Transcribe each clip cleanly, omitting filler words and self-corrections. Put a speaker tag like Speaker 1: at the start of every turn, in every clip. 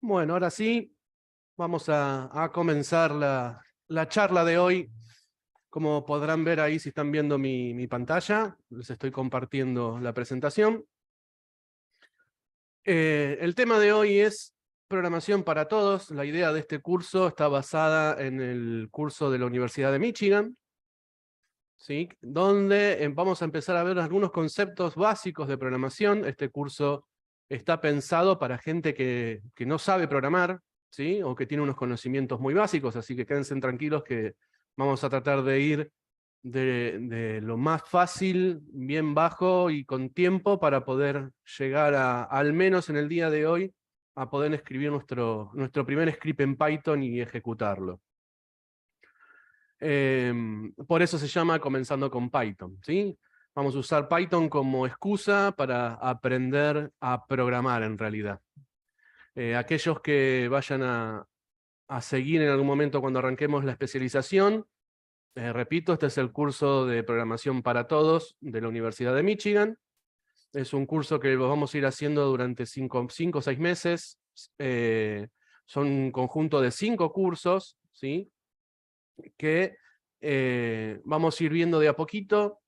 Speaker 1: Bueno, ahora sí, vamos a comenzar la charla de hoy. Como podrán ver ahí, si están viendo mi pantalla, les estoy compartiendo la presentación. El tema de hoy es programación para todos. La idea de este curso está basada en el curso de la Universidad de Michigan, ¿sí? Donde vamos a empezar a ver algunos conceptos básicos de programación. Este curso está pensado para gente que no sabe programar, ¿sí? O que tiene unos conocimientos muy básicos, así que quédense tranquilos que vamos a tratar de ir de lo más fácil, bien bajo y con tiempo para poder llegar al menos en el día de hoy, a poder escribir nuestro primer script en Python y ejecutarlo. Por eso se llama Comenzando con Python, ¿sí? Vamos a usar Python como excusa para aprender a programar en realidad. Aquellos que vayan a seguir en algún momento cuando arranquemos la especialización, repito, este es el curso de programación para todos de la Universidad de Michigan. Es un curso que lo vamos a ir haciendo durante 5 o 6 meses. Son un conjunto de 5 cursos, ¿sí? Que vamos a ir viendo de a poquito,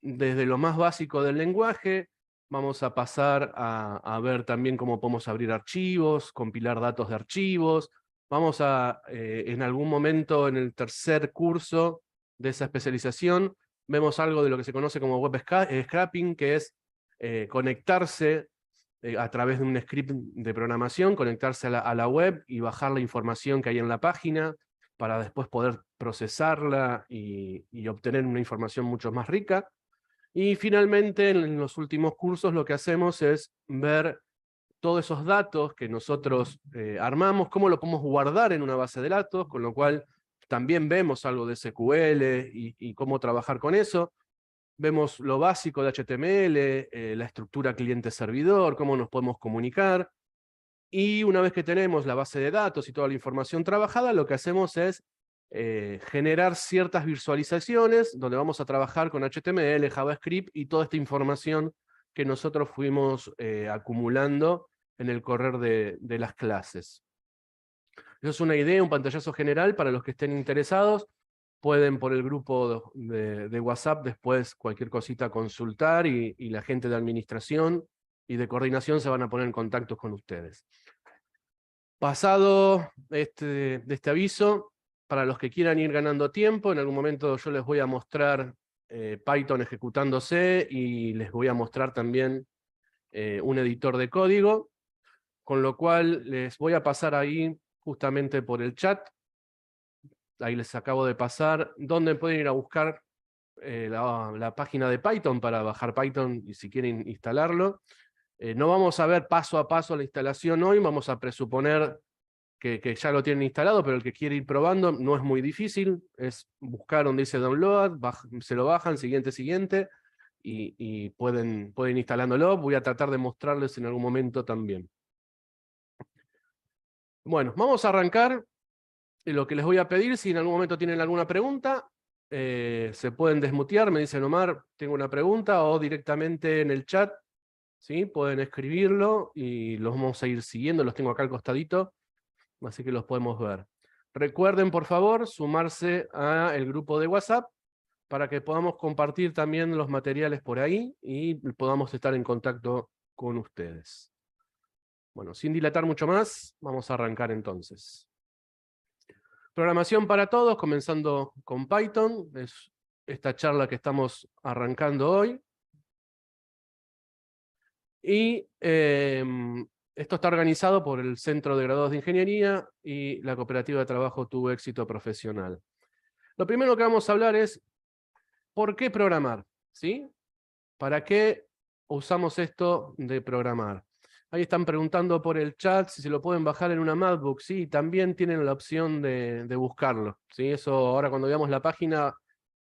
Speaker 1: desde lo más básico del lenguaje, vamos a pasar a ver también cómo podemos abrir archivos, compilar datos de archivos, vamos en algún momento en el tercer curso de esa especialización, vemos algo de lo que se conoce como web scraping, que es conectarse a través de un script de programación, conectarse a la web y bajar la información que hay en la página, para después poder procesarla y obtener una información mucho más rica. Y finalmente, en los últimos cursos, lo que hacemos es ver todos esos datos que nosotros armamos, cómo lo podemos guardar en una base de datos, con lo cual también vemos algo de SQL y cómo trabajar con eso. Vemos lo básico de HTML, la estructura cliente-servidor, cómo nos podemos comunicar. Y una vez que tenemos la base de datos y toda la información trabajada, lo que hacemos es generar ciertas visualizaciones donde vamos a trabajar con HTML, JavaScript y toda esta información que nosotros fuimos acumulando en el correr de las clases. Eso es una idea, un pantallazo general para los que estén interesados. Pueden por el grupo de WhatsApp después cualquier cosita consultar y la gente de administración y de coordinación se van a poner en contacto con ustedes. Pasado de este aviso, para los que quieran ir ganando tiempo, en algún momento yo les voy a mostrar Python ejecutándose y les voy a mostrar también un editor de código, con lo cual les voy a pasar ahí justamente por el chat. Ahí les acabo de pasar dónde pueden ir a buscar la página de Python para bajar Python y si quieren instalarlo. No vamos a ver paso a paso la instalación hoy, vamos a presuponer que ya lo tienen instalado, pero el que quiere ir probando no es muy difícil, es buscar donde dice download, se lo bajan, siguiente, y pueden instalándolo. Voy a tratar de mostrarles en algún momento también. Bueno, vamos a arrancar. Lo que les voy a pedir, si en algún momento tienen alguna pregunta, se pueden desmutear, me dicen Omar, tengo una pregunta, o directamente en el chat, ¿sí? Pueden escribirlo y los vamos a ir siguiendo, los tengo acá al costadito, así que los podemos ver. Recuerden, por favor, sumarse al grupo de WhatsApp para que podamos compartir también los materiales por ahí y podamos estar en contacto con ustedes. Bueno, sin dilatar mucho más, vamos a arrancar entonces. Programación para todos, comenzando con Python, es esta charla que estamos arrancando hoy. Y esto está organizado por el Centro de Graduados de Ingeniería y la Cooperativa de Trabajo Tu Éxito Profesional. Lo primero que vamos a hablar es ¿por qué programar? ¿Sí? ¿Para qué usamos esto de programar? Ahí están preguntando por el chat si se lo pueden bajar en una MacBook. Sí, también tienen la opción de buscarlo. ¿Sí? Eso ahora cuando veamos la página,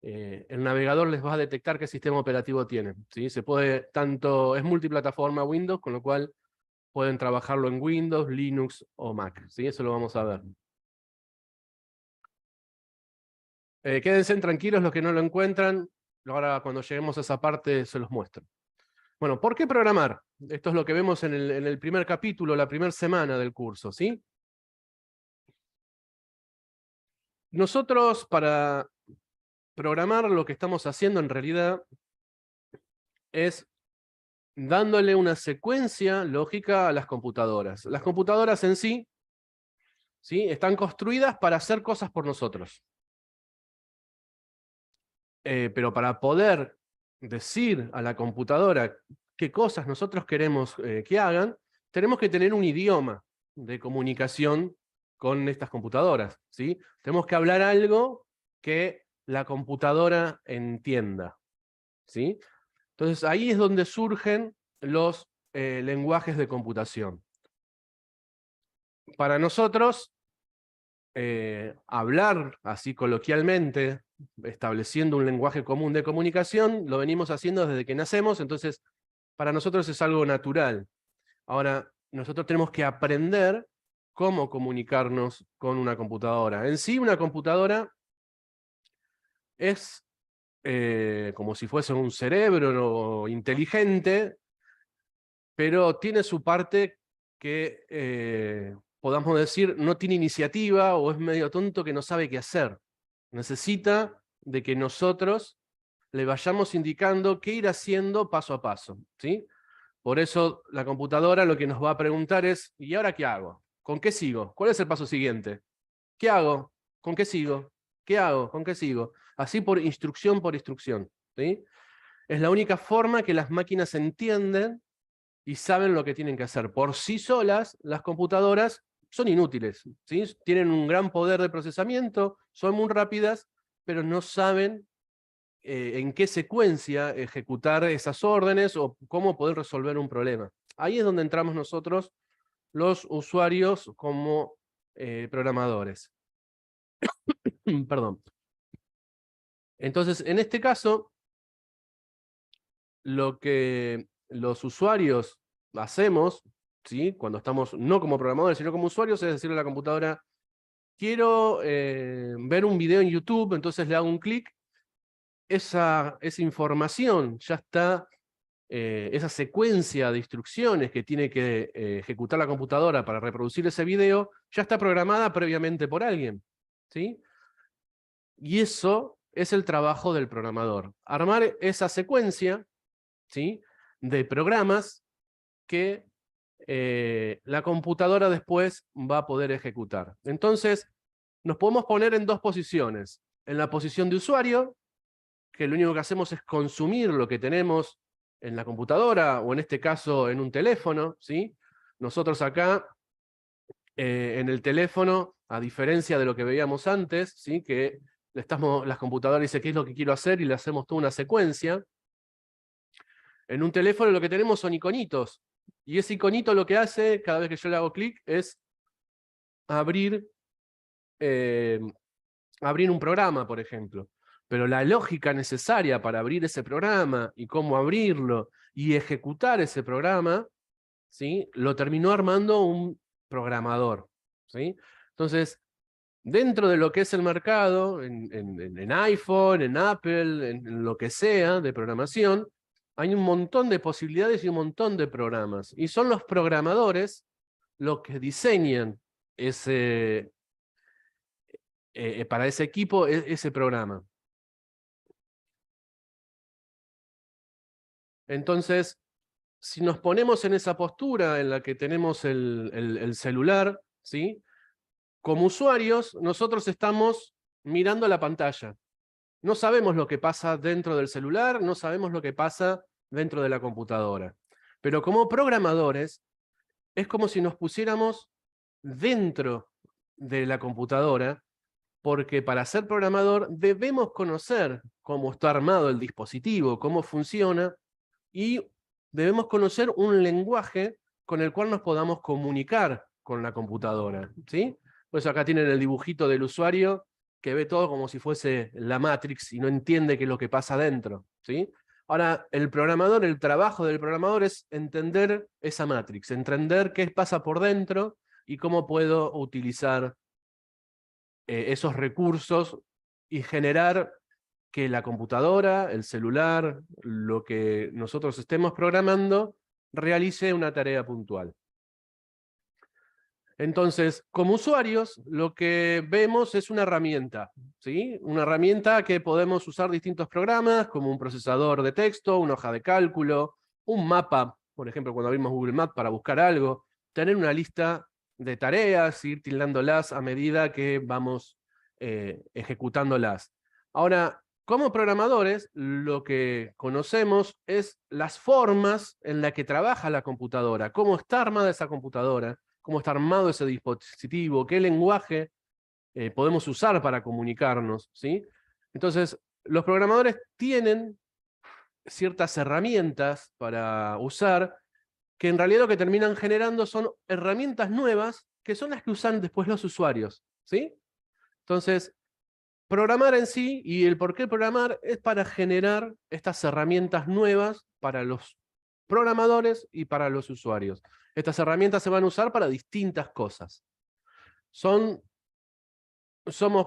Speaker 1: el navegador les va a detectar qué sistema operativo tienen. ¿Sí? Se puede, tanto es multiplataforma Windows, con lo cual pueden trabajarlo en Windows, Linux o Mac. ¿Sí? Eso lo vamos a ver. Quédense tranquilos los que no lo encuentran. Ahora cuando lleguemos a esa parte se los muestro. Bueno, ¿por qué programar? Esto es lo que vemos en el primer capítulo, la primera semana del curso, ¿sí? Nosotros, para programar, lo que estamos haciendo en realidad es dándole una secuencia lógica a las computadoras. Las computadoras en sí, ¿sí?, están construidas para hacer cosas por nosotros. Pero para poder decir a la computadora qué cosas nosotros queremos que hagan, tenemos que tener un idioma de comunicación con estas computadoras, ¿sí? Tenemos que hablar algo que la computadora entienda, ¿sí? Entonces ahí es donde surgen los lenguajes de computación. Para nosotros, hablar así coloquialmente, estableciendo un lenguaje común de comunicación, lo venimos haciendo desde que nacemos, entonces para nosotros es algo natural. Ahora, nosotros tenemos que aprender cómo comunicarnos con una computadora. En sí, una computadora es como si fuese un cerebro inteligente, pero tiene su parte que, podamos decir, no tiene iniciativa o es medio tonto que no sabe qué hacer. Necesita de que nosotros le vayamos indicando qué ir haciendo paso a paso, ¿sí? Por eso la computadora lo que nos va a preguntar es, ¿y ahora qué hago? ¿Con qué sigo? ¿Cuál es el paso siguiente? ¿Qué hago? ¿Con qué sigo? ¿Qué hago? ¿Con qué sigo? Así por instrucción, ¿sí? Es la única forma que las máquinas entienden y saben lo que tienen que hacer. Por sí solas, las computadoras son inútiles, ¿sí? Tienen un gran poder de procesamiento, son muy rápidas, pero no saben en qué secuencia ejecutar esas órdenes o cómo poder resolver un problema. Ahí es donde entramos nosotros, los usuarios, como programadores. Perdón. Entonces, en este caso, lo que los usuarios hacemos, ¿sí?, cuando estamos no como programadores, sino como usuarios, es decirle a la computadora, quiero ver un video en YouTube, entonces le hago un clic, esa información ya está, esa secuencia de instrucciones que tiene que ejecutar la computadora para reproducir ese video, ya está programada previamente por alguien, ¿sí? Y eso es el trabajo del programador, armar esa secuencia, ¿sí?, de programas que la computadora después va a poder ejecutar. Entonces, nos podemos poner en dos posiciones. En la posición de usuario, que lo único que hacemos es consumir lo que tenemos en la computadora, o en este caso en un teléfono, ¿sí? Nosotros acá, en el teléfono, a diferencia de lo que veíamos antes, ¿sí?, que las computadoras dicen qué es lo que quiero hacer y le hacemos toda una secuencia. En un teléfono lo que tenemos son iconitos, y ese iconito lo que hace, cada vez que yo le hago clic, es abrir, abrir un programa, por ejemplo. Pero la lógica necesaria para abrir ese programa, y cómo abrirlo, y ejecutar ese programa, ¿sí?, lo terminó armando un programador, ¿sí? Entonces, dentro de lo que es el mercado, en iPhone, en Apple, en lo que sea de programación, hay un montón de posibilidades y un montón de programas. Y son los programadores los que diseñan ese, para ese equipo ese programa. Entonces, si nos ponemos en esa postura en la que tenemos el celular, ¿sí?, como usuarios, nosotros estamos mirando la pantalla. No sabemos lo que pasa dentro del celular, no sabemos lo que pasa dentro de la computadora. Pero como programadores, es como si nos pusiéramos dentro de la computadora, porque para ser programador debemos conocer cómo está armado el dispositivo, cómo funciona, y debemos conocer un lenguaje con el cual nos podamos comunicar con la computadora, ¿sí? Por eso acá tienen el dibujito del usuario que ve todo como si fuese la Matrix y no entiende qué es lo que pasa adentro, ¿sí? Ahora, el programador, el trabajo del programador es entender esa Matrix, entender qué pasa por dentro y cómo puedo utilizar esos recursos y generar que la computadora, el celular, lo que nosotros estemos programando, realice una tarea puntual. Entonces, como usuarios, lo que vemos es una herramienta, ¿sí? Una herramienta que podemos usar distintos programas, como un procesador de texto, una hoja de cálculo, un mapa, por ejemplo, cuando abrimos Google Maps para buscar algo, tener una lista de tareas, ir tildándolas a medida que vamos ejecutándolas. Ahora, como programadores, lo que conocemos es las formas en las que trabaja la computadora, cómo está armada esa computadora, cómo está armado ese dispositivo, qué lenguaje podemos usar para comunicarnos, ¿sí? Entonces, los programadores tienen ciertas herramientas para usar que en realidad lo que terminan generando son herramientas nuevas que son las que usan después los usuarios, ¿sí? Entonces, programar en sí y el por qué programar es para generar estas herramientas nuevas para los programadores y para los usuarios. Estas herramientas se van a usar para distintas cosas. Somos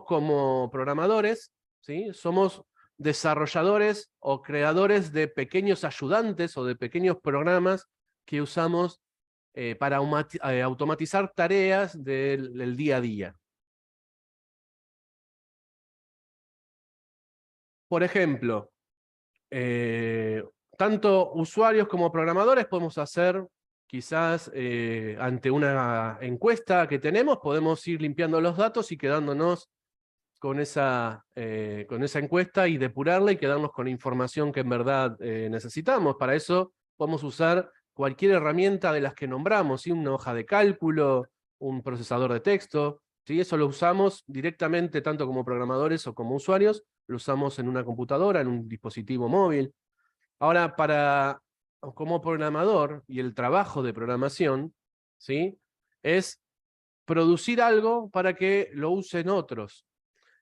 Speaker 1: como programadores, ¿sí? Somos desarrolladores o creadores de pequeños ayudantes o de pequeños programas que usamos para automatizar tareas del día a día. Por ejemplo, tanto usuarios como programadores podemos hacer, quizás ante una encuesta que tenemos, podemos ir limpiando los datos y quedándonos con esa encuesta y depurarla y quedarnos con la información que en verdad necesitamos. Para eso podemos usar cualquier herramienta de las que nombramos, ¿sí? Una hoja de cálculo, un procesador de texto, ¿sí? Eso lo usamos directamente tanto como programadores o como usuarios, lo usamos en una computadora, en un dispositivo móvil. Ahora, como programador y el trabajo de programación, ¿sí? Es producir algo para que lo usen otros.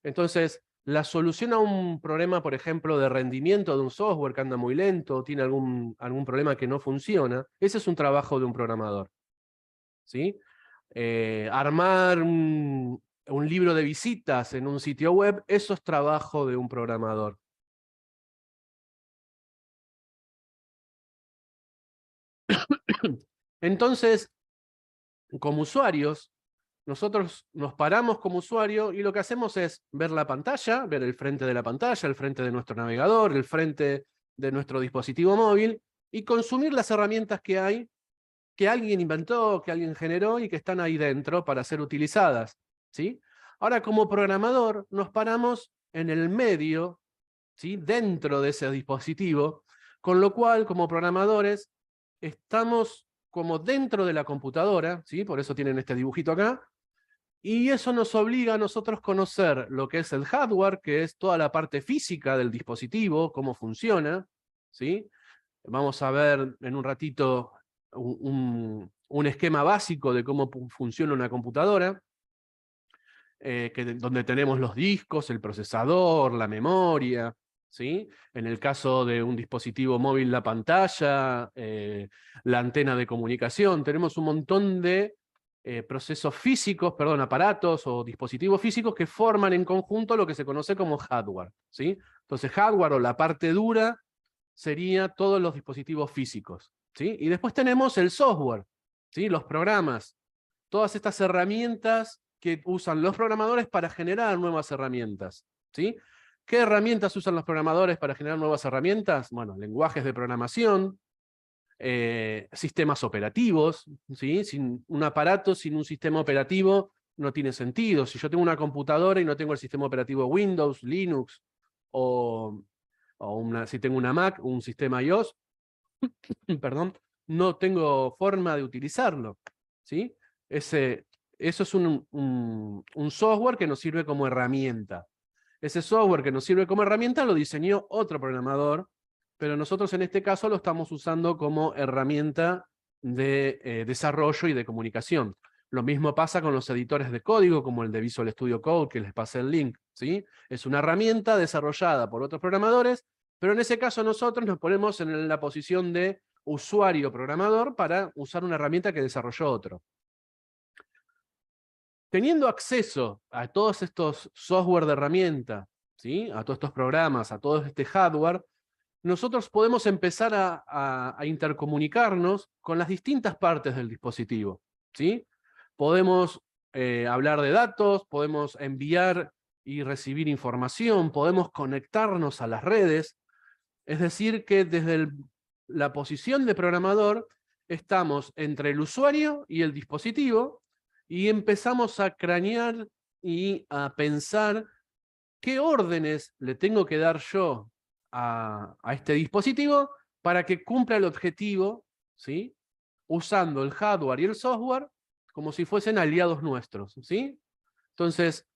Speaker 1: Entonces, la solución a un problema, por ejemplo, de rendimiento de un software que anda muy lento, tiene algún problema que no funciona, ese es un trabajo de un programador, ¿sí? Armar un libro de visitas en un sitio web, eso es trabajo de un programador. Entonces, como usuarios, nosotros nos paramos como usuario y lo que hacemos es ver la pantalla, ver el frente de la pantalla, el frente de nuestro navegador, el frente de nuestro dispositivo móvil y consumir las herramientas que hay, que alguien inventó, que alguien generó y que están ahí dentro para ser utilizadas, ¿sí? Ahora, como programador, nos paramos en el medio, ¿sí? Dentro de ese dispositivo, con lo cual, como programadores, estamos como dentro de la computadora, ¿sí? Por eso tienen este dibujito acá, y eso nos obliga a nosotros conocer lo que es el hardware, que es toda la parte física del dispositivo, cómo funciona, ¿sí? Vamos a ver en un ratito un esquema básico de cómo funciona una computadora, donde tenemos los discos, el procesador, la memoria, ¿sí? En el caso de un dispositivo móvil, la pantalla, la antena de comunicación, tenemos un montón de procesos físicos, perdón, aparatos o dispositivos físicos que forman en conjunto lo que se conoce como hardware, ¿sí? Entonces, hardware o la parte dura sería todos los dispositivos físicos, ¿sí? Y después tenemos el software, ¿sí? Los programas, todas estas herramientas que usan los programadores para generar nuevas herramientas, ¿sí? ¿Qué herramientas usan los programadores para generar nuevas herramientas? Bueno, lenguajes de programación, sistemas operativos, ¿sí? Sin un aparato, sin un sistema operativo, no tiene sentido. Si yo tengo una computadora y no tengo el sistema operativo Windows, Linux, o si tengo una Mac, un sistema iOS, perdón, no tengo forma de utilizarlo, ¿sí? Eso es un software que nos sirve como herramienta. Ese software que nos sirve como herramienta lo diseñó otro programador, pero nosotros en este caso lo estamos usando como herramienta de desarrollo y de comunicación. Lo mismo pasa con los editores de código, como el de Visual Studio Code, que les pasé el link, ¿sí? Es una herramienta desarrollada por otros programadores, pero en ese caso nosotros nos ponemos en la posición de usuario programador para usar una herramienta que desarrolló otro. Teniendo acceso a todos estos software de herramienta ¿sí? A todos estos programas, a todo este hardware, nosotros podemos empezar a intercomunicarnos con las distintas partes del dispositivo, ¿sí? Podemos hablar de datos, podemos enviar y recibir información, podemos conectarnos a las redes. Es decir, que desde la posición de programador estamos entre el usuario y el dispositivo y empezamos a cranear y a pensar qué órdenes le tengo que dar yo a este dispositivo para que cumpla el objetivo, ¿sí? Usando el hardware y el software como si fuesen aliados nuestros, ¿sí? Entonces,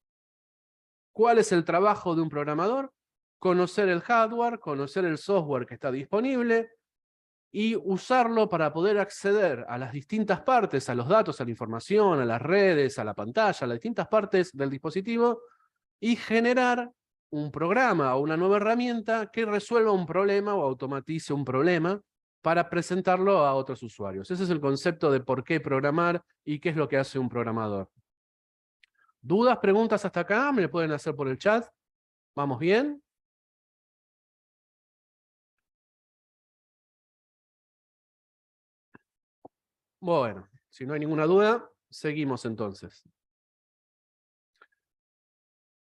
Speaker 1: ¿cuál es el trabajo de un programador? Conocer el hardware, conocer el software que está disponible y usarlo para poder acceder a las distintas partes, a los datos, a la información, a las redes, a la pantalla, a las distintas partes del dispositivo y generar un programa o una nueva herramienta que resuelva un problema o automatice un problema para presentarlo a otros usuarios. Ese es el concepto de por qué programar y qué es lo que hace un programador. ¿Dudas, preguntas hasta acá? Me lo pueden hacer por el chat. ¿Vamos bien? Bueno, si no hay ninguna duda, seguimos entonces.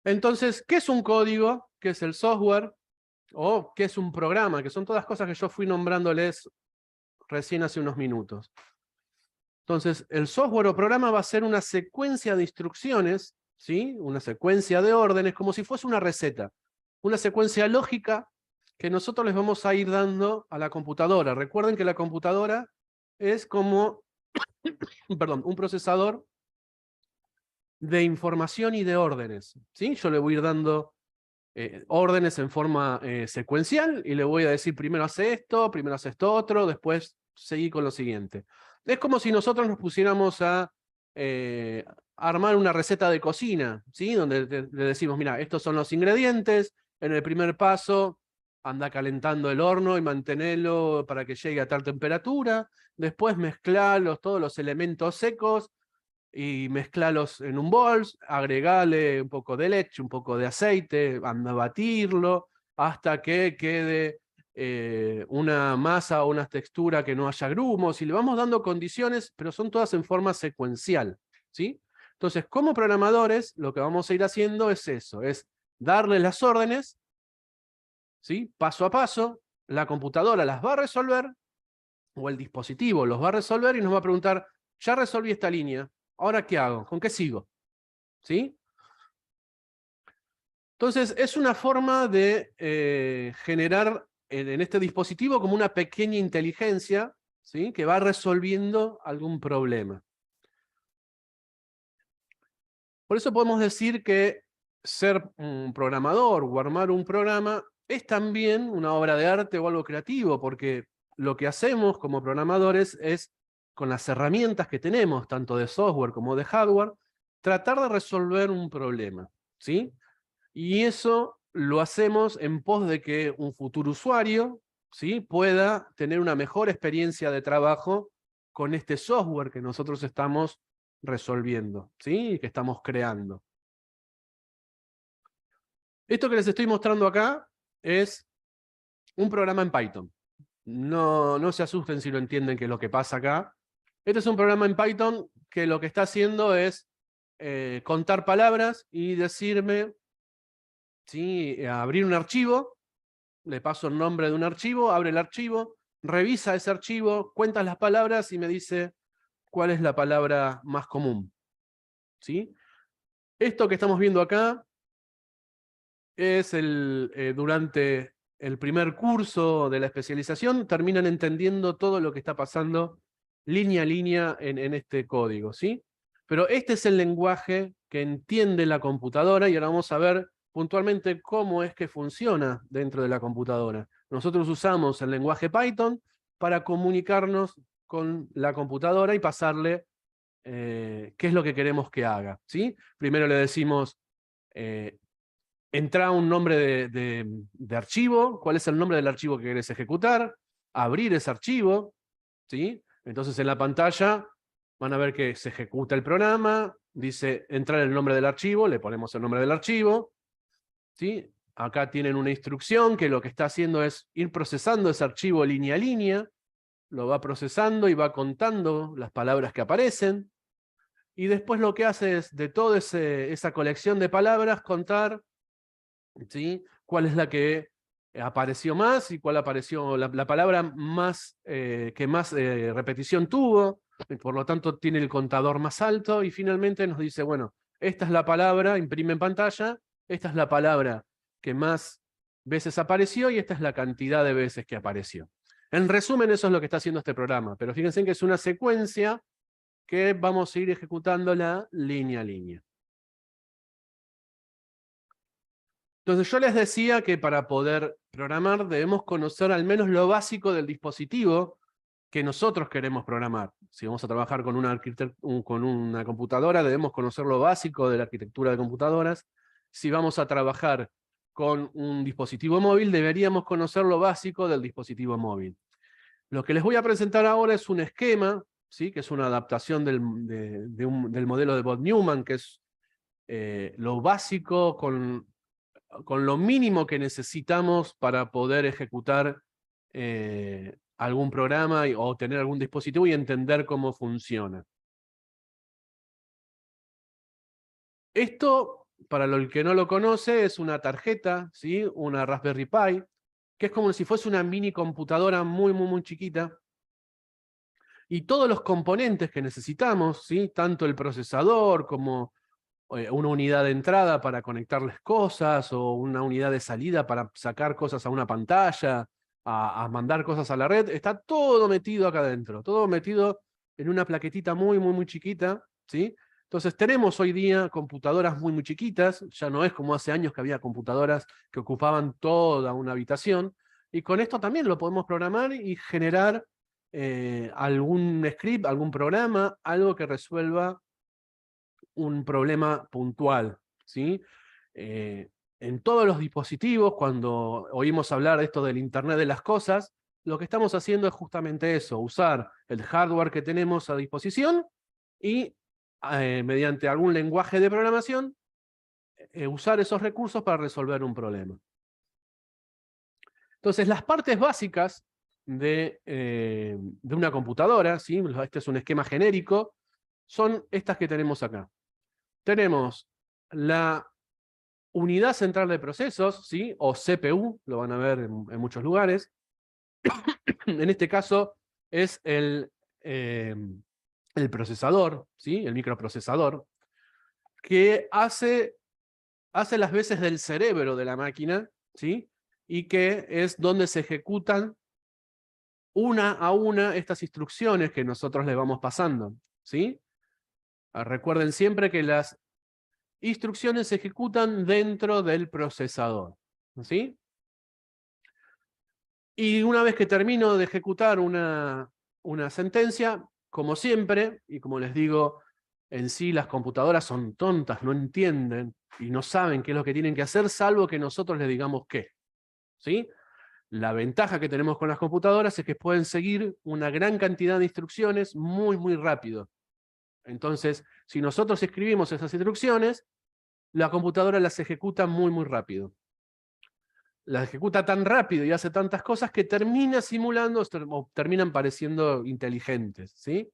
Speaker 1: Entonces, ¿qué es un código? ¿Qué es el software? ¿O qué es un programa? Que son todas cosas que yo fui nombrándoles recién hace unos minutos. Entonces, el software o programa va a ser una secuencia de instrucciones, ¿sí? Una secuencia de órdenes, como si fuese una receta. Una secuencia lógica que nosotros les vamos a ir dando a la computadora. Recuerden que la computadora es como, perdón, un procesador de información y de órdenes, ¿sí? Yo le voy a ir dando órdenes en forma secuencial y le voy a decir primero hace esto otro, después seguí con lo siguiente. Es como si nosotros nos pusiéramos a armar una receta de cocina, ¿sí? Donde le decimos, mira, estos son los ingredientes, en el primer paso anda calentando el horno y mantenerlo para que llegue a tal temperatura, después mezclar todos los elementos secos, y mezclalos en un bol, agregale un poco de leche, un poco de aceite, anda a batirlo, hasta que quede una masa o una textura que no haya grumos, y le vamos dando condiciones, pero son todas en forma secuencial, ¿sí? Entonces, como programadores, lo que vamos a ir haciendo es eso, es darle las órdenes, ¿sí? Paso a paso, la computadora las va a resolver, o el dispositivo los va a resolver y nos va a preguntar, ya resolví esta línea, ¿ahora qué hago? ¿Con qué sigo? ¿Sí? Entonces, es una forma de generar en este dispositivo como una pequeña inteligencia, ¿sí? Que va resolviendo algún problema. Por eso podemos decir que ser un programador o armar un programa es también una obra de arte o algo creativo, porque lo que hacemos como programadores es, con las herramientas que tenemos, tanto de software como de hardware, tratar de resolver un problema, ¿sí? Y eso lo hacemos en pos de que un futuro usuario, ¿sí? Pueda tener una mejor experiencia de trabajo con este software que nosotros estamos resolviendo, ¿sí? Que estamos creando. Esto que les estoy mostrando acá es un programa en Python. No se asusten si lo entienden que es lo que pasa acá. Este es un programa en Python que lo que está haciendo es contar palabras y decirme, ¿sí? Abrir un archivo, le paso el nombre de un archivo, abre el archivo, revisa ese archivo, cuenta las palabras y me dice cuál es la palabra más común, ¿sí? Esto que estamos viendo acá es durante el primer curso de la especialización, terminan entendiendo todo lo que está pasando línea a línea en este código, ¿sí? Pero este es el lenguaje que entiende la computadora y ahora vamos a ver puntualmente cómo es que funciona dentro de la computadora. Nosotros usamos el lenguaje Python para comunicarnos con la computadora y pasarle qué es lo que queremos que haga, ¿sí? Primero le decimos, entra un nombre de archivo, cuál es el nombre del archivo que querés ejecutar, abrir ese archivo, ¿sí? Entonces en la pantalla van a ver que se ejecuta el programa, dice entrar el nombre del archivo, le ponemos el nombre del archivo, ¿sí? Acá tienen una instrucción que lo que está haciendo es ir procesando ese archivo línea a línea, lo va procesando y va contando las palabras que aparecen, y después lo que hace es, de toda esa colección de palabras, contar, ¿sí?, cuál es la que apareció más y cuál apareció la palabra más, que más repetición tuvo, y por lo tanto tiene el contador más alto, y finalmente nos dice, bueno, esta es la palabra, imprime en pantalla, esta es la palabra que más veces apareció y esta es la cantidad de veces que apareció. En resumen, eso es lo que está haciendo este programa, pero fíjense que es una secuencia que vamos a ir ejecutándola línea a línea. Entonces yo les decía que para poder programar debemos conocer al menos lo básico del dispositivo que nosotros queremos programar. Si vamos a trabajar con una computadora, debemos conocer lo básico de la arquitectura de computadoras. Si vamos a trabajar con un dispositivo móvil, deberíamos conocer lo básico del dispositivo móvil. Lo que les voy a presentar ahora es un esquema, ¿sí?, que es una adaptación del modelo de Bode-Newman, que es lo básico con lo mínimo que necesitamos para poder ejecutar algún programa o tener algún dispositivo y entender cómo funciona. Esto, para el que no lo conoce, es una tarjeta, ¿sí?, una Raspberry Pi, que es como si fuese una mini computadora muy, muy, muy chiquita. Y todos los componentes que necesitamos, ¿sí?, tanto el procesador como una unidad de entrada para conectarles cosas, o una unidad de salida para sacar cosas a una pantalla, a mandar cosas a la red, está todo metido acá adentro, todo metido en una plaquetita muy, muy, muy chiquita, ¿sí? Entonces tenemos hoy día computadoras muy, muy chiquitas, ya no es como hace años que había computadoras que ocupaban toda una habitación, y con esto también lo podemos programar y generar algún script, algún programa, algo que resuelva un problema puntual, ¿sí? En todos los dispositivos, cuando oímos hablar de esto del Internet de las cosas, lo que estamos haciendo es justamente eso, usar el hardware que tenemos a disposición y mediante algún lenguaje de programación, usar esos recursos para resolver un problema. Entonces, las partes básicas de una computadora, ¿sí?, este es un esquema genérico, son estas que tenemos acá. Tenemos la unidad central de procesos, ¿sí?, o CPU, lo van a ver en muchos lugares. En este caso es el procesador, ¿sí?, el microprocesador, que hace las veces del cerebro de la máquina, ¿sí?, y que es donde se ejecutan una a una estas instrucciones que nosotros les vamos pasando, ¿sí? Recuerden siempre que las instrucciones se ejecutan dentro del procesador, ¿sí? Y una vez que termino de ejecutar una sentencia, como siempre, y como les digo, en sí las computadoras son tontas, no entienden y no saben qué es lo que tienen que hacer, salvo que nosotros les digamos qué, ¿sí? La ventaja que tenemos con las computadoras es que pueden seguir una gran cantidad de instrucciones muy, muy rápido. Entonces, si nosotros escribimos esas instrucciones, la computadora las ejecuta muy, muy rápido. Las ejecuta tan rápido y hace tantas cosas que termina simulando o terminan pareciendo inteligentes, ¿sí?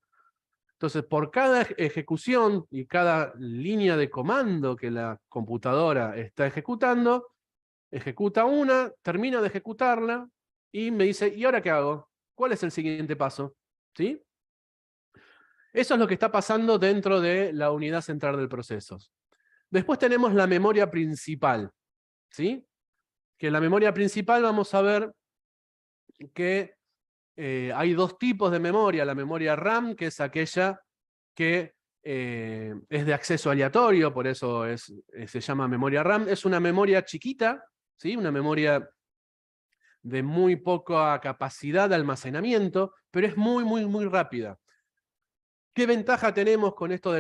Speaker 1: Entonces, por cada ejecución y cada línea de comando que la computadora está ejecutando, ejecuta una, termina de ejecutarla y me dice, ¿y ahora qué hago? ¿Cuál es el siguiente paso? ¿Sí? Eso es lo que está pasando dentro de la unidad central del proceso. Después tenemos la memoria principal, ¿sí? Que en la memoria principal vamos a ver que hay dos tipos de memoria. La memoria RAM, que es aquella que es de acceso aleatorio, por eso se llama memoria RAM. Es una memoria chiquita, ¿sí? Una memoria de muy poca capacidad de almacenamiento, pero es muy, muy, muy rápida. ¿Qué ventaja tenemos con esto de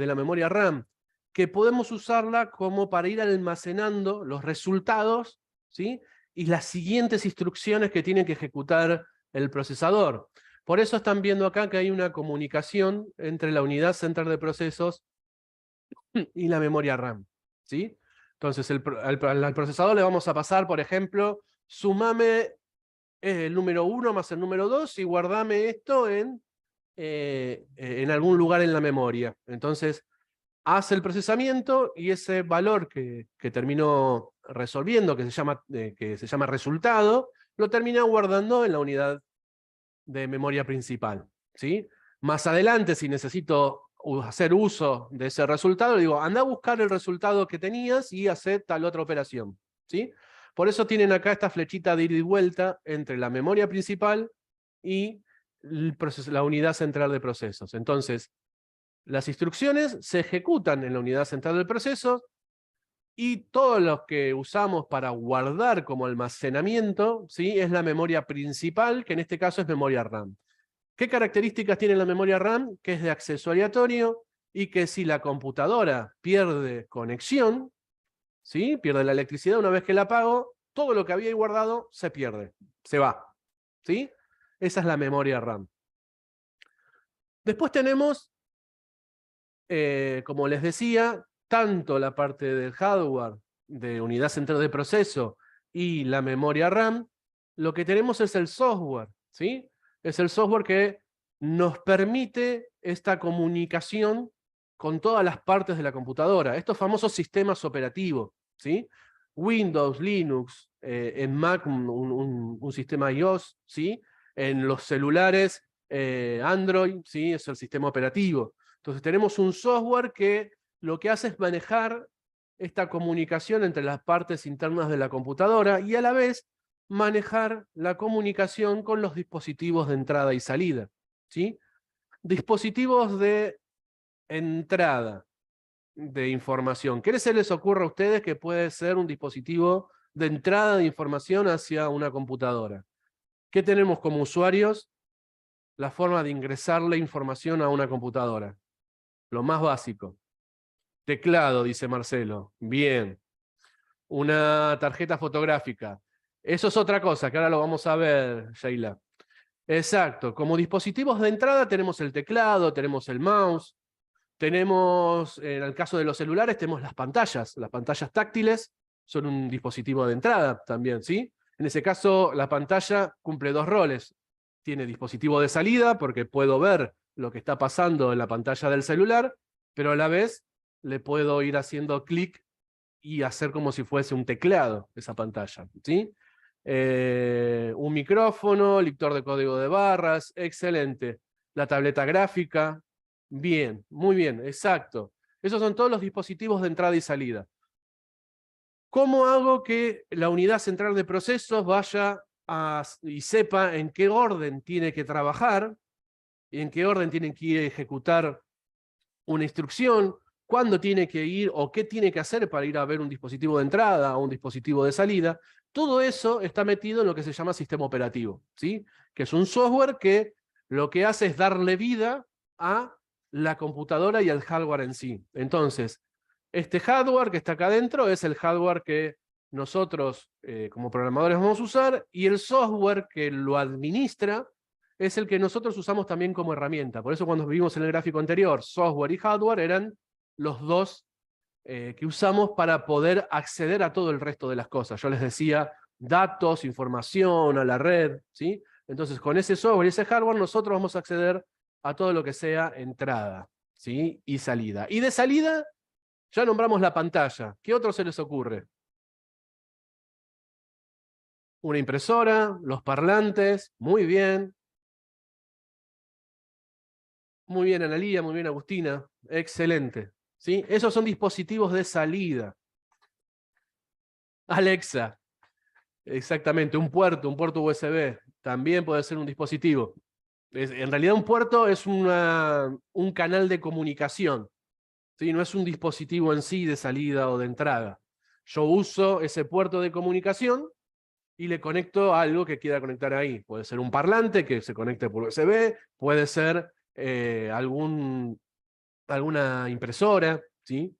Speaker 1: la memoria RAM? Que podemos usarla como para ir almacenando los resultados, ¿sí?, y las siguientes instrucciones que tiene que ejecutar el procesador. Por eso están viendo acá que hay una comunicación entre la unidad central de procesos y la memoria RAM, ¿sí? Entonces al procesador le vamos a pasar, por ejemplo, sumame el número 1 más el número 2 y guardame esto en algún lugar en la memoria. Entonces hace el procesamiento y ese valor que terminó resolviendo, que se llama resultado, lo termina guardando en la unidad de memoria principal, ¿sí? Más adelante, si necesito hacer uso de ese resultado, le digo, anda a buscar el resultado que tenías y hacer tal otra operación, ¿sí? Por eso tienen acá esta flechita de ida y vuelta entre la memoria principal y la unidad central de procesos. Entonces, las instrucciones se ejecutan en la unidad central del proceso y todos los que usamos para guardar como almacenamiento, ¿sí? Es la memoria principal, que en este caso es memoria RAM. ¿Qué características tiene la memoria RAM? Que es de acceso aleatorio y que si la computadora pierde conexión, ¿sí? Pierde la electricidad una vez que la apago, todo lo que había ahí guardado se pierde, se va, ¿sí? Esa es la memoria RAM. Después tenemos, como les decía, tanto la parte del hardware, de unidad central de proceso y la memoria RAM, lo que tenemos es el software, ¿sí? Es el software que nos permite esta comunicación con todas las partes de la computadora, estos famosos sistemas operativos, ¿sí? Windows, Linux, en Mac un sistema iOS, ¿sí? En los celulares Android, ¿sí? Es el sistema operativo. Entonces tenemos un software que lo que hace es manejar esta comunicación entre las partes internas de la computadora y a la vez manejar la comunicación con los dispositivos de entrada y salida, ¿sí? Dispositivos de entrada de información. ¿Qué se les ocurre a ustedes que puede ser un dispositivo de entrada de información hacia una computadora? ¿Qué tenemos como usuarios? La forma de ingresarle información a una computadora. Lo más básico. Teclado, dice Marcelo. Bien. Una tarjeta fotográfica. Eso es otra cosa, que ahora lo vamos a ver, Sheila. Exacto. Como dispositivos de entrada tenemos el teclado, tenemos el mouse, tenemos, en el caso de los celulares, tenemos las pantallas. Las pantallas táctiles son un dispositivo de entrada también, ¿sí? En ese caso, la pantalla cumple dos roles. Tiene dispositivo de salida, porque puedo ver lo que está pasando en la pantalla del celular, pero a la vez le puedo ir haciendo clic y hacer como si fuese un teclado esa pantalla, ¿sí? Un micrófono, lector de código de barras, excelente. La tableta gráfica, bien, muy bien, exacto. Esos son todos los dispositivos de entrada y salida. ¿Cómo hago que la unidad central de procesos vaya y sepa en qué orden tiene que trabajar, y en qué orden tiene que ir a ejecutar una instrucción, cuándo tiene que ir o qué tiene que hacer para ir a ver un dispositivo de entrada o un dispositivo de salida? Todo eso está metido en lo que se llama sistema operativo, ¿sí? Que es un software que lo que hace es darle vida a la computadora y al hardware en sí. Entonces, este hardware que está acá adentro es el hardware que nosotros como programadores vamos a usar, y el software que lo administra es el que nosotros usamos también como herramienta. Por eso cuando vimos en el gráfico anterior, software y hardware eran los dos que usamos para poder acceder a todo el resto de las cosas. Yo les decía, datos, información, a la red, ¿sí? Entonces con ese software y ese hardware nosotros vamos a acceder a todo lo que sea entrada, ¿sí? Y salida. Y de salida ya nombramos la pantalla. ¿Qué otro se les ocurre? Una impresora, los parlantes, muy bien. Muy bien, Analía, muy bien, Agustina. Excelente. ¿Sí? Esos son dispositivos de salida. Alexa, exactamente, un puerto USB. También puede ser un dispositivo. En realidad un puerto es un canal de comunicación. ¿Sí? No es un dispositivo en sí de salida o de entrada. Yo uso ese puerto de comunicación y le conecto algo que quiera conectar ahí. Puede ser un parlante que se conecte por USB, puede ser alguna impresora, ¿sí?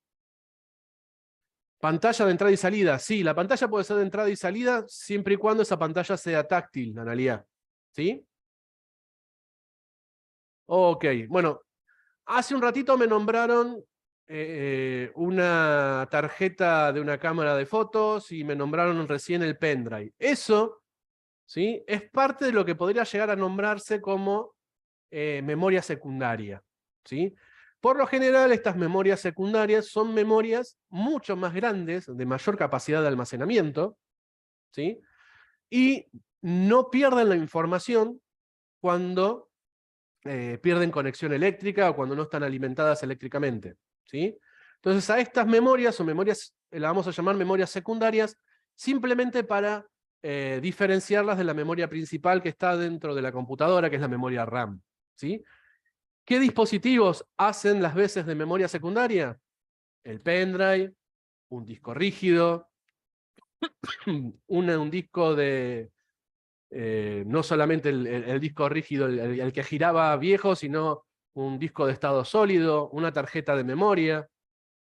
Speaker 1: Pantalla de entrada y salida. Sí, la pantalla puede ser de entrada y salida siempre y cuando esa pantalla sea táctil, Analía. ¿Sí? Ok, bueno, hace un ratito me nombraron una tarjeta de una cámara de fotos y me nombraron recién el pendrive. Eso, ¿sí?, es parte de lo que podría llegar a nombrarse como memoria secundaria, ¿sí? Por lo general, estas memorias secundarias son memorias mucho más grandes, de mayor capacidad de almacenamiento, ¿sí? Y no pierden la información cuando pierden conexión eléctrica o cuando no están alimentadas eléctricamente, ¿sí? Entonces a estas memorias, o memorias, las vamos a llamar memorias secundarias, simplemente para diferenciarlas de la memoria principal que está dentro de la computadora, que es la memoria RAM, ¿sí? ¿Qué dispositivos hacen las veces de memoria secundaria? El pendrive, un disco rígido, un disco de, no solamente el disco rígido, el que giraba viejo, sino un disco de estado sólido, una tarjeta de memoria,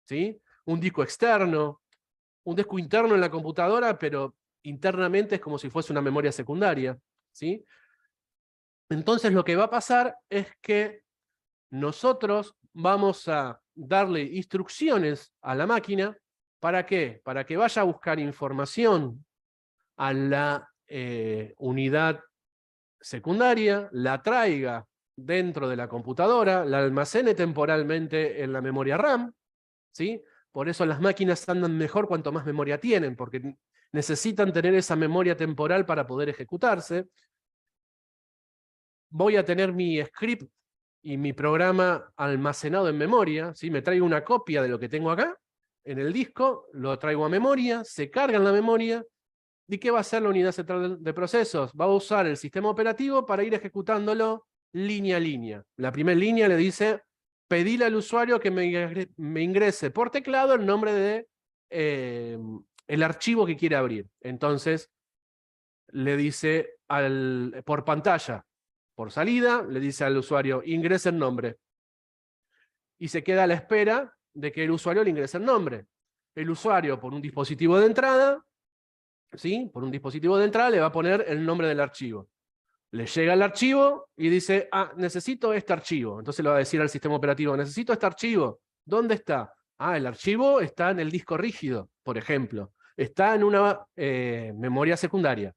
Speaker 1: ¿sí? Un disco externo, un disco interno en la computadora, pero internamente es como si fuese una memoria secundaria, ¿sí? Entonces lo que va a pasar es que nosotros vamos a darle instrucciones a la máquina. ¿Para qué? Para que vaya a buscar información a la unidad secundaria, la traiga dentro de la computadora, la almacene temporalmente en la memoria RAM, ¿sí? Por eso las máquinas andan mejor cuanto más memoria tienen, porque necesitan tener esa memoria temporal para poder ejecutarse. Voy a tener mi script y mi programa almacenado en memoria, ¿sí? Me traigo una copia de lo que tengo acá, en el disco, lo traigo a memoria, se carga en la memoria. ¿Y qué va a hacer la unidad central de procesos? Va a usar el sistema operativo para ir ejecutándolo línea a línea. La primera línea le dice, pedirle al usuario que me ingrese por teclado el nombre de el archivo que quiere abrir. Entonces, le dice por pantalla, por salida, le dice al usuario, ingrese el nombre. Y se queda a la espera de que el usuario le ingrese el nombre. El usuario, por un dispositivo de entrada, ¿sí? Por un dispositivo de entrada le va a poner el nombre del archivo. Le llega el archivo y dice, ah, necesito este archivo. Entonces le va a decir al sistema operativo, necesito este archivo. ¿Dónde está? Ah, el archivo está en el disco rígido, por ejemplo. Está en una memoria secundaria,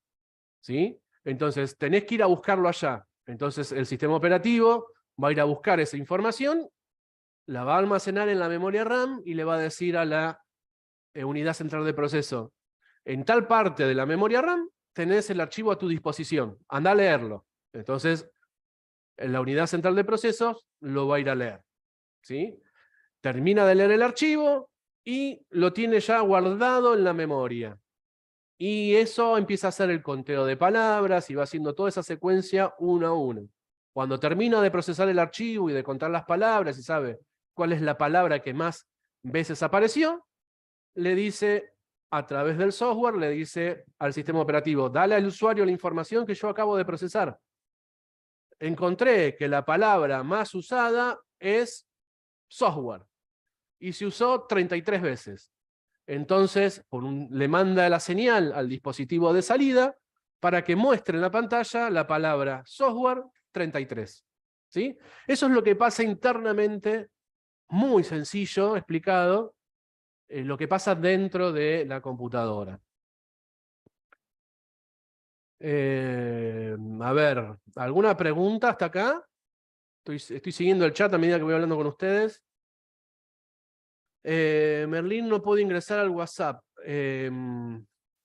Speaker 1: ¿sí? Entonces tenés que ir a buscarlo allá. Entonces el sistema operativo va a ir a buscar esa información, la va a almacenar en la memoria RAM y le va a decir a la unidad central de proceso, en tal parte de la memoria RAM tenés el archivo a tu disposición, anda a leerlo. Entonces, en la unidad central de procesos lo va a ir a leer, ¿sí? Termina de leer el archivo y lo tiene ya guardado en la memoria. Y eso empieza a hacer el conteo de palabras y va haciendo toda esa secuencia uno a uno. Cuando termina de procesar el archivo y de contar las palabras y sabe cuál es la palabra que más veces apareció, le dice, a través del software, le dice al sistema operativo, dale al usuario la información que yo acabo de procesar. Encontré que la palabra más usada es software y se usó 33 veces. Entonces, le manda la señal al dispositivo de salida para que muestre en la pantalla la palabra software 33. ¿Sí? Eso es lo que pasa internamente, muy sencillo, explicado, lo que pasa dentro de la computadora. A ver, ¿alguna pregunta hasta acá? Estoy siguiendo el chat a medida que voy hablando con ustedes. Merlín no puede ingresar al WhatsApp.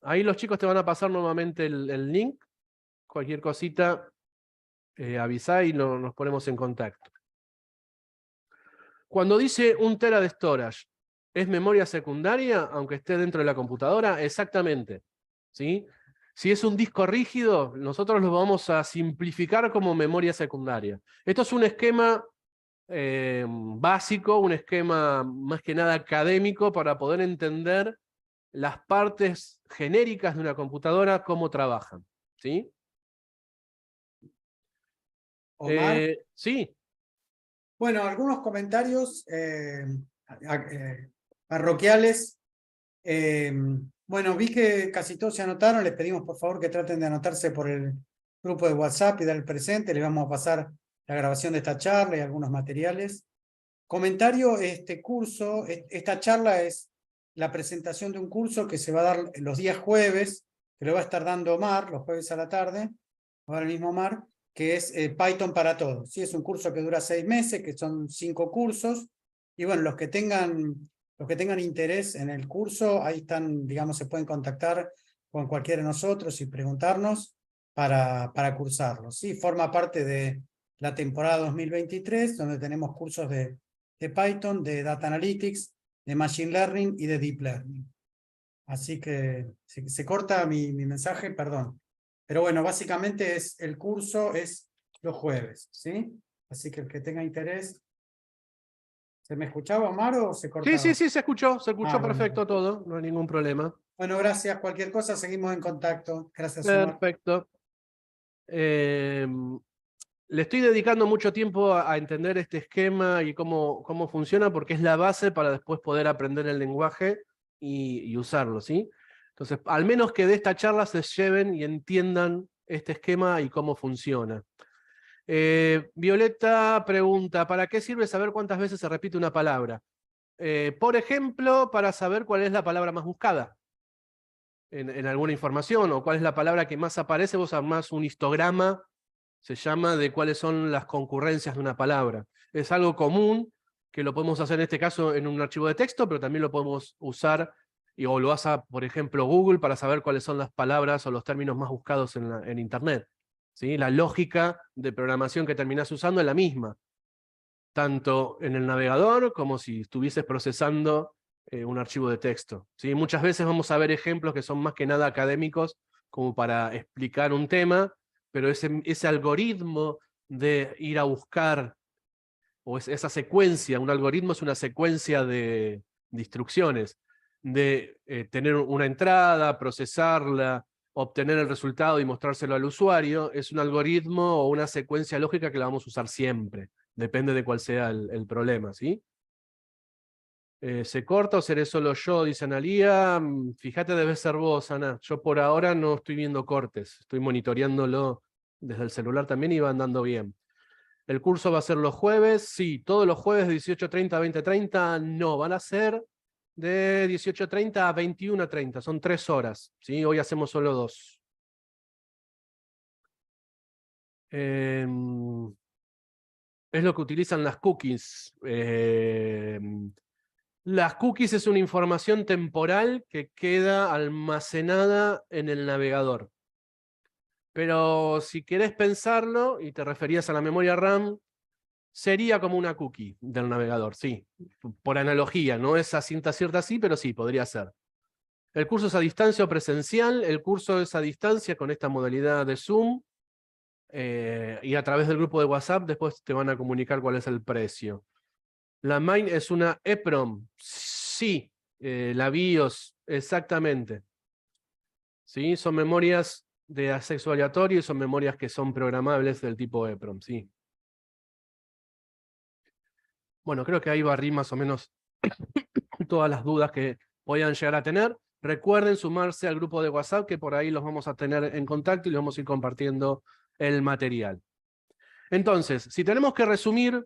Speaker 1: Ahí los chicos te van a pasar nuevamente el link. Cualquier cosita, avisá y nos ponemos en contacto. Cuando dice 1 tera de storage, ¿es memoria secundaria, aunque esté dentro de la computadora? Exactamente, ¿sí? Si es un disco rígido, nosotros lo vamos a simplificar como memoria secundaria. Esto es un esquema básico, un esquema más que nada académico para poder entender las partes genéricas de una computadora, cómo trabajan, ¿sí?
Speaker 2: Omar,
Speaker 1: Sí.
Speaker 2: bueno, algunos comentarios parroquiales. Bueno, vi que casi todos se anotaron. Les pedimos por favor que traten de anotarse por el grupo de WhatsApp y dar el presente. Les vamos a pasar la grabación de esta charla y algunos materiales. Comentario, este curso, esta charla es la presentación de un curso que se va a dar los días jueves, que lo va a estar dando Omar, los jueves a la tarde, ahora el mismo Omar, que es Python para todos. ¿Sí? Es un curso que dura 6 meses, que son 5 cursos, y bueno, los que tengan interés en el curso, ahí están, digamos, se pueden contactar con cualquiera de nosotros y preguntarnos para cursarlo. ¿Sí? Forma parte de la temporada 2023, donde tenemos cursos de Python, de Data Analytics, de Machine Learning y de Deep Learning. Así que se corta mi mensaje, perdón. Pero bueno, básicamente el curso es los jueves, ¿sí? Así que el que tenga interés. ¿Se me escuchaba, Omar, o se
Speaker 1: Sí,
Speaker 2: cortaba?
Speaker 1: sí, sí, se escuchó
Speaker 2: Bueno.
Speaker 1: perfecto todo, no hay ningún problema.
Speaker 2: Bueno, gracias. Cualquier cosa, seguimos en contacto. Gracias, Omar.
Speaker 1: Perfecto. Le estoy dedicando mucho tiempo a entender este esquema y cómo funciona, porque es la base para después poder aprender el lenguaje y usarlo, ¿sí? Entonces, al menos que de esta charla se lleven y entiendan este esquema y cómo funciona. Violeta pregunta, ¿para qué sirve saber cuántas veces se repite una palabra? Por ejemplo, para saber cuál es la palabra más buscada en alguna información, o cuál es la palabra que más aparece, vos armás un histograma, se llama, de cuáles son las concurrencias de una palabra. Es algo común, que lo podemos hacer en este caso en un archivo de texto, pero también lo podemos usar, o lo hace, por ejemplo, Google, para saber cuáles son las palabras o los términos más buscados en Internet. ¿Sí? La lógica de programación que terminás usando es la misma, tanto en el navegador como si estuvieses procesando un archivo de texto. ¿Sí? Muchas veces vamos a ver ejemplos que son más que nada académicos, como para explicar un tema, pero ese algoritmo de ir a buscar, o esa secuencia, un algoritmo es una secuencia de instrucciones, de tener una entrada, procesarla, obtener el resultado y mostrárselo al usuario, es un algoritmo o una secuencia lógica que la vamos a usar siempre, depende de cuál sea el problema, ¿sí? ¿Se corta o seré solo yo? Dice Analía. Fíjate, debe ser vos, Ana. Yo por ahora no estoy viendo cortes, estoy monitoreándolo desde el celular también y va andando bien. ¿El curso va a ser los jueves? Sí, todos los jueves de 18:30 a 20:30. No, van a ser de 18:30 a 21:30. Son 3 horas, ¿sí? Hoy hacemos solo 2. Es lo que utilizan las cookies. Las cookies es una información temporal que queda almacenada en el navegador. Pero si querés pensarlo, y te referías a la memoria RAM, sería como una cookie del navegador, sí. Por analogía, no es a ciencia cierta así, pero sí, podría ser. ¿El curso es a distancia o presencial? El curso es a distancia con esta modalidad de Zoom. Y a través del grupo de WhatsApp después te van a comunicar cuál es el precio. ¿La main es una EPROM? Sí, la BIOS, exactamente. ¿Sí? Son memorias de acceso aleatorio y son memorias que son programables del tipo EPROM, sí. Bueno, creo que ahí barrí más o menos todas las dudas que podían llegar a tener. Recuerden sumarse al grupo de WhatsApp, que por ahí los vamos a tener en contacto y les vamos a ir compartiendo el material. Entonces, si tenemos que resumir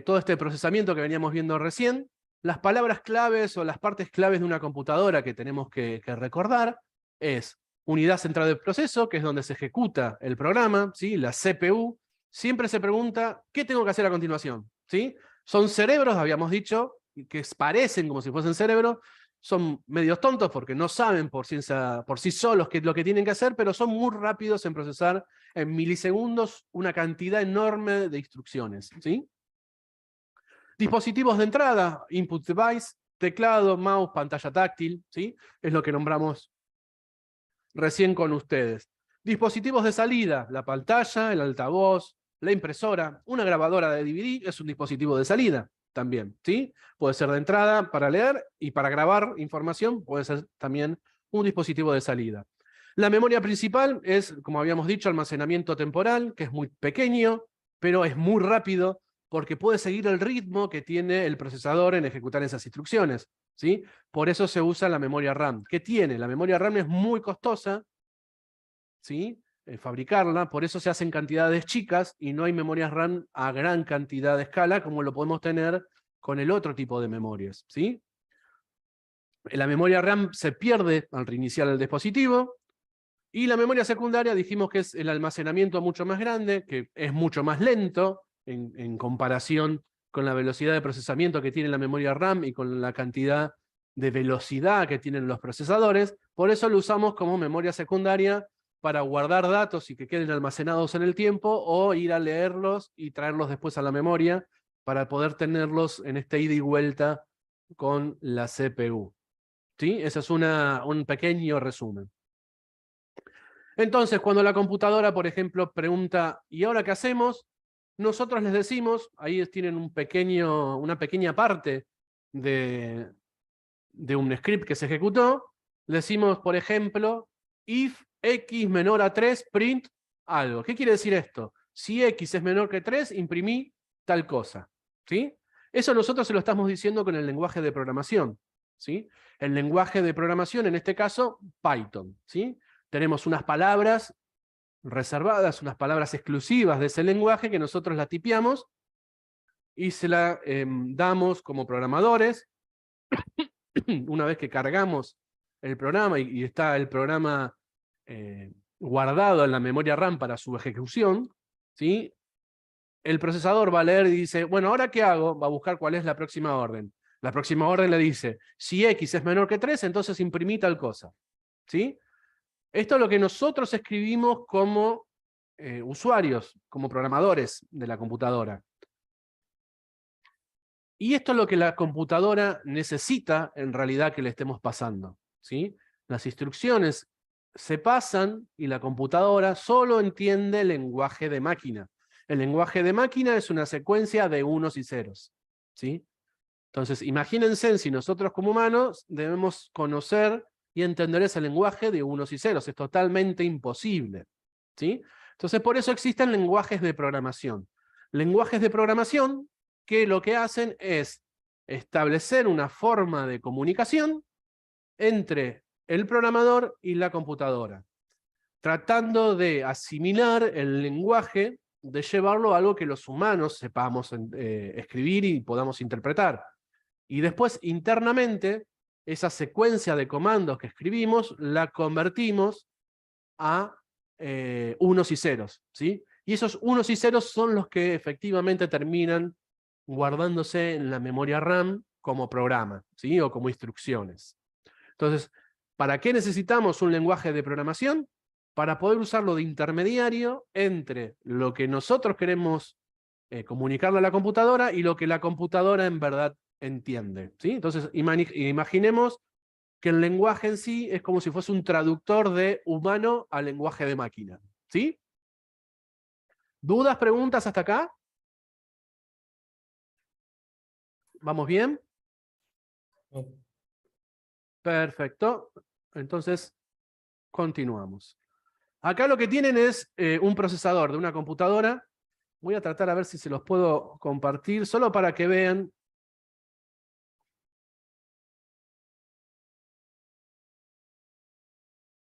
Speaker 1: todo este procesamiento que veníamos viendo recién, las palabras claves o las partes claves de una computadora que tenemos que recordar es unidad central del proceso, que es donde se ejecuta el programa, ¿sí? La CPU. Siempre se pregunta, ¿qué tengo que hacer a continuación? ¿Sí? Son cerebros, habíamos dicho, que parecen como si fuesen cerebros, son medios tontos porque no saben por sí solos lo que tienen que hacer, pero son muy rápidos en procesar en milisegundos una cantidad enorme de instrucciones, ¿sí? Dispositivos de entrada, input device, teclado, mouse, pantalla táctil, ¿sí? Es lo que nombramos recién con ustedes. Dispositivos de salida, la pantalla, el altavoz, la impresora, una grabadora de DVD es un dispositivo de salida también, ¿sí? Puede ser de entrada para leer y para grabar información, puede ser también un dispositivo de salida. La memoria principal es, como habíamos dicho, almacenamiento temporal, que es muy pequeño, pero es muy rápido, porque puede seguir el ritmo que tiene el procesador en ejecutar esas instrucciones, ¿sí? Por eso se usa la memoria RAM. ¿Qué tiene? La memoria RAM es muy costosa, ¿sí? fabricarla, por eso se hacen cantidades chicas y no hay memorias RAM a gran cantidad de escala como lo podemos tener con el otro tipo de memorias, ¿sí? La memoria RAM se pierde al reiniciar el dispositivo, y la memoria secundaria dijimos que es el almacenamiento mucho más grande, que es mucho más lento en comparación con la velocidad de procesamiento que tiene la memoria RAM y con la cantidad de velocidad que tienen los procesadores. Por eso lo usamos como memoria secundaria para guardar datos y que queden almacenados en el tiempo, o ir a leerlos y traerlos después a la memoria para poder tenerlos en este ida y vuelta con la CPU. ¿Sí? Ese es un pequeño resumen. Entonces, cuando la computadora, por ejemplo, pregunta, ¿y ahora qué hacemos? Nosotros les decimos, ahí tienen una pequeña parte de un script que se ejecutó, le decimos, por ejemplo, if x menor a 3, print algo. ¿Qué quiere decir esto? Si x es menor que 3, imprimí tal cosa. ¿Sí? Eso nosotros se lo estamos diciendo con el lenguaje de programación. ¿Sí? El lenguaje de programación, en este caso, Python. ¿Sí? Tenemos unas palabras reservadas, unas palabras exclusivas de ese lenguaje que nosotros la tipeamos y se la damos como programadores. Una vez que cargamos el programa y está el programa guardado en la memoria RAM para su ejecución, ¿sí? El procesador va a leer y dice, bueno, ¿ahora qué hago? Va a buscar cuál es la próxima orden. La próxima orden le dice, si x es menor que 3, entonces imprimí tal cosa. ¿Sí? Esto es lo que nosotros escribimos como usuarios, como programadores de la computadora. Y esto es lo que la computadora necesita en realidad que le estemos pasando, ¿sí? Las instrucciones se pasan y la computadora solo entiende el lenguaje de máquina. El lenguaje de máquina es una secuencia de unos y ceros, ¿sí? Entonces, imagínense si nosotros como humanos debemos conocer y entender ese lenguaje de unos y ceros. Es totalmente imposible, ¿sí? Entonces, por eso existen lenguajes de programación. Lenguajes de programación que lo que hacen es establecer una forma de comunicación entre el programador y la computadora, tratando de asimilar el lenguaje, de llevarlo a algo que los humanos sepamos escribir y podamos interpretar. Y después, internamente, esa secuencia de comandos que escribimos, la convertimos a unos y ceros, ¿sí? Y esos unos y ceros son los que efectivamente terminan guardándose en la memoria RAM como programa, ¿sí? O como instrucciones. Entonces, ¿para qué necesitamos un lenguaje de programación? Para poder usarlo de intermediario entre lo que nosotros queremos comunicarle a la computadora y lo que la computadora en verdad entiende, ¿sí? Entonces, imaginemos que el lenguaje en sí es como si fuese un traductor de humano a lenguaje de máquina, ¿sí? ¿Dudas, preguntas hasta acá? ¿Vamos bien? Perfecto. Entonces, continuamos. Acá lo que tienen es un procesador de una computadora. Voy a tratar a ver si se los puedo compartir, solo para que vean.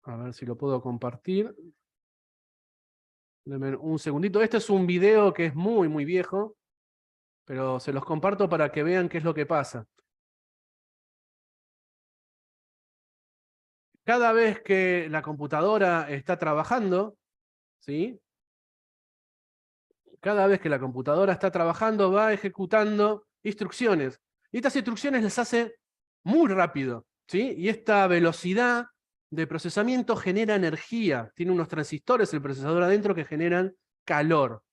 Speaker 1: A ver si lo puedo compartir. Denme un segundito. Este es un video que es muy, muy viejo, pero se los comparto para que vean qué es lo que pasa. Cada vez que la computadora está trabajando, ¿sí? Cada vez que la computadora está trabajando, va ejecutando instrucciones. Y estas instrucciones las hace muy rápido, ¿sí? Y esta velocidad de procesamiento genera energía. Tiene unos transistores el procesador adentro que generan calor,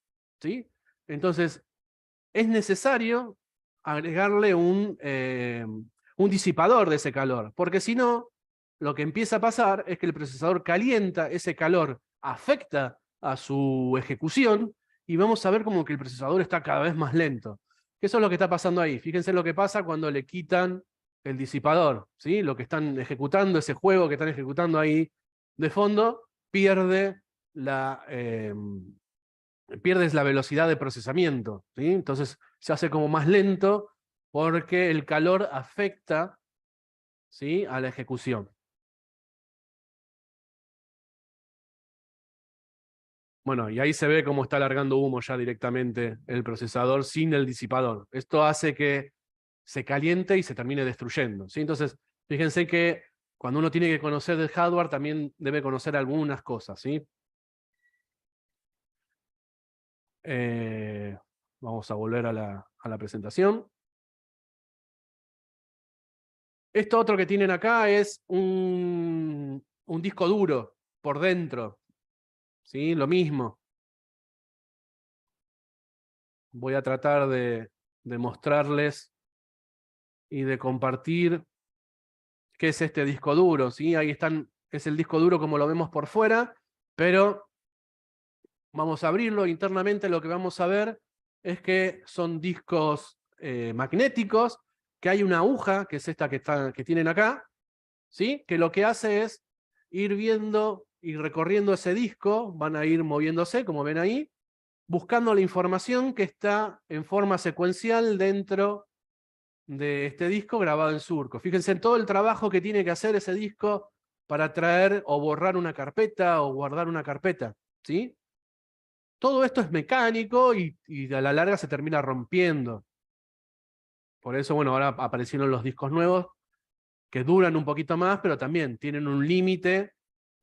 Speaker 1: ¿sí? Entonces, es necesario agregarle un disipador de ese calor, porque si no, lo que empieza a pasar es que el procesador calienta, ese calor afecta a su ejecución, y vamos a ver como que el procesador está cada vez más lento. Eso es lo que está pasando ahí. Fíjense lo que pasa cuando le quitan el disipador, ¿sí? Lo que están ejecutando, ese juego que están ejecutando ahí de fondo, pierdes la velocidad de procesamiento, ¿sí? Entonces se hace como más lento porque el calor afecta, ¿sí?, a la ejecución. Bueno, y ahí se ve cómo está largando humo ya directamente el procesador sin el disipador. Esto hace que se caliente y se termine destruyendo, ¿sí? Entonces, fíjense que cuando uno tiene que conocer del hardware, también debe conocer algunas cosas, ¿sí? Vamos a volver a la presentación. Esto otro que tienen acá es un disco duro por dentro, ¿sí? Lo mismo. Voy a tratar de mostrarles y de compartir qué es este disco duro, ¿sí? Ahí están, es el disco duro como lo vemos por fuera, pero vamos a abrirlo internamente. Lo que vamos a ver es que son discos magnéticos, que hay una aguja, que es esta que tienen acá, ¿sí? Que lo que hace es ir viendo y recorriendo ese disco, van a ir moviéndose, como ven ahí, buscando la información que está en forma secuencial dentro de este disco grabado en surco. Fíjense en todo el trabajo que tiene que hacer ese disco para traer o borrar una carpeta o guardar una carpeta, ¿sí? Todo esto es mecánico y a la larga se termina rompiendo. Por eso, bueno, ahora aparecieron los discos nuevos que duran un poquito más, pero también tienen un límite.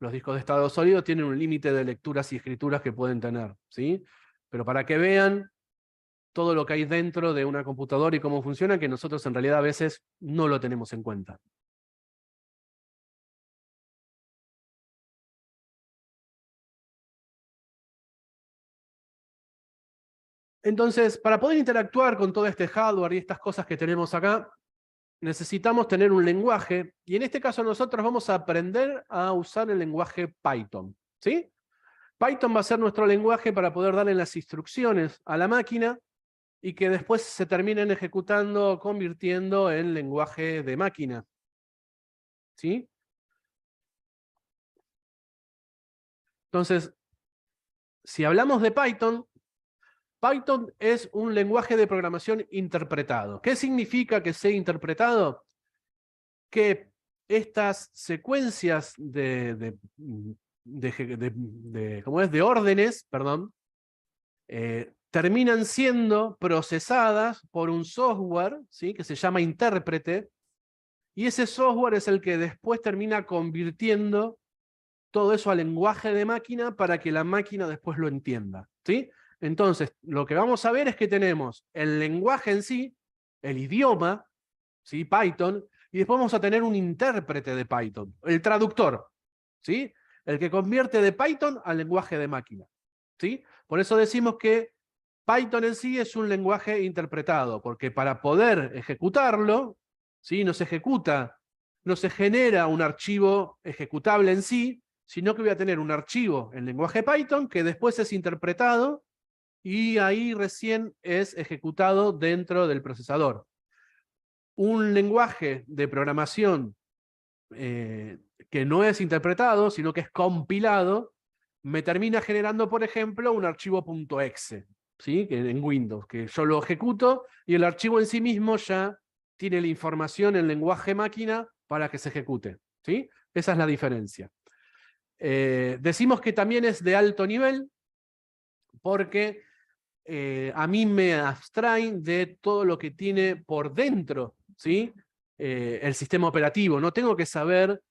Speaker 1: Los discos de estado sólido tienen un límite de lecturas y escrituras que pueden tener, ¿sí? Pero para que vean todo lo que hay dentro de una computadora y cómo funciona, que nosotros en realidad a veces no lo tenemos en cuenta. Entonces, para poder interactuar con todo este hardware y estas cosas que tenemos acá, necesitamos tener un lenguaje, y en este caso nosotros vamos a aprender a usar el lenguaje Python, ¿sí? Python va a ser nuestro lenguaje para poder darle las instrucciones a la máquina y que después se terminen ejecutando, convirtiendo en lenguaje de máquina, ¿sí? Entonces, si hablamos de Python, Python es un lenguaje de programación interpretado. ¿Qué significa que sea interpretado? Que estas secuencias ¿cómo es? De órdenes, perdón, terminan siendo procesadas por un software, ¿sí? Que se llama intérprete, y ese software es el que después termina convirtiendo todo eso a lenguaje de máquina para que la máquina después lo entienda, ¿sí? Entonces, lo que vamos a ver es que tenemos el lenguaje en sí, el idioma, ¿sí? Python, y después vamos a tener un intérprete de Python, el traductor, ¿sí? El que convierte de Python al lenguaje de máquina, ¿sí? Por eso decimos que Python en sí es un lenguaje interpretado, porque para poder ejecutarlo, ¿sí? No se ejecuta, no se genera un archivo ejecutable en sí, sino que voy a tener un archivo en lenguaje Python que después es interpretado y ahí recién es ejecutado dentro del procesador. Un lenguaje de programación que no es interpretado, sino que es compilado, me termina generando, por ejemplo, un archivo .exe, ¿sí? Que en Windows, que yo lo ejecuto y el archivo en sí mismo ya tiene la información en lenguaje máquina para que se ejecute, ¿sí? Esa es la diferencia. Decimos que también es de alto nivel porque a mí me abstraen de todo lo que tiene por dentro, ¿sí? El sistema operativo. No tengo que saber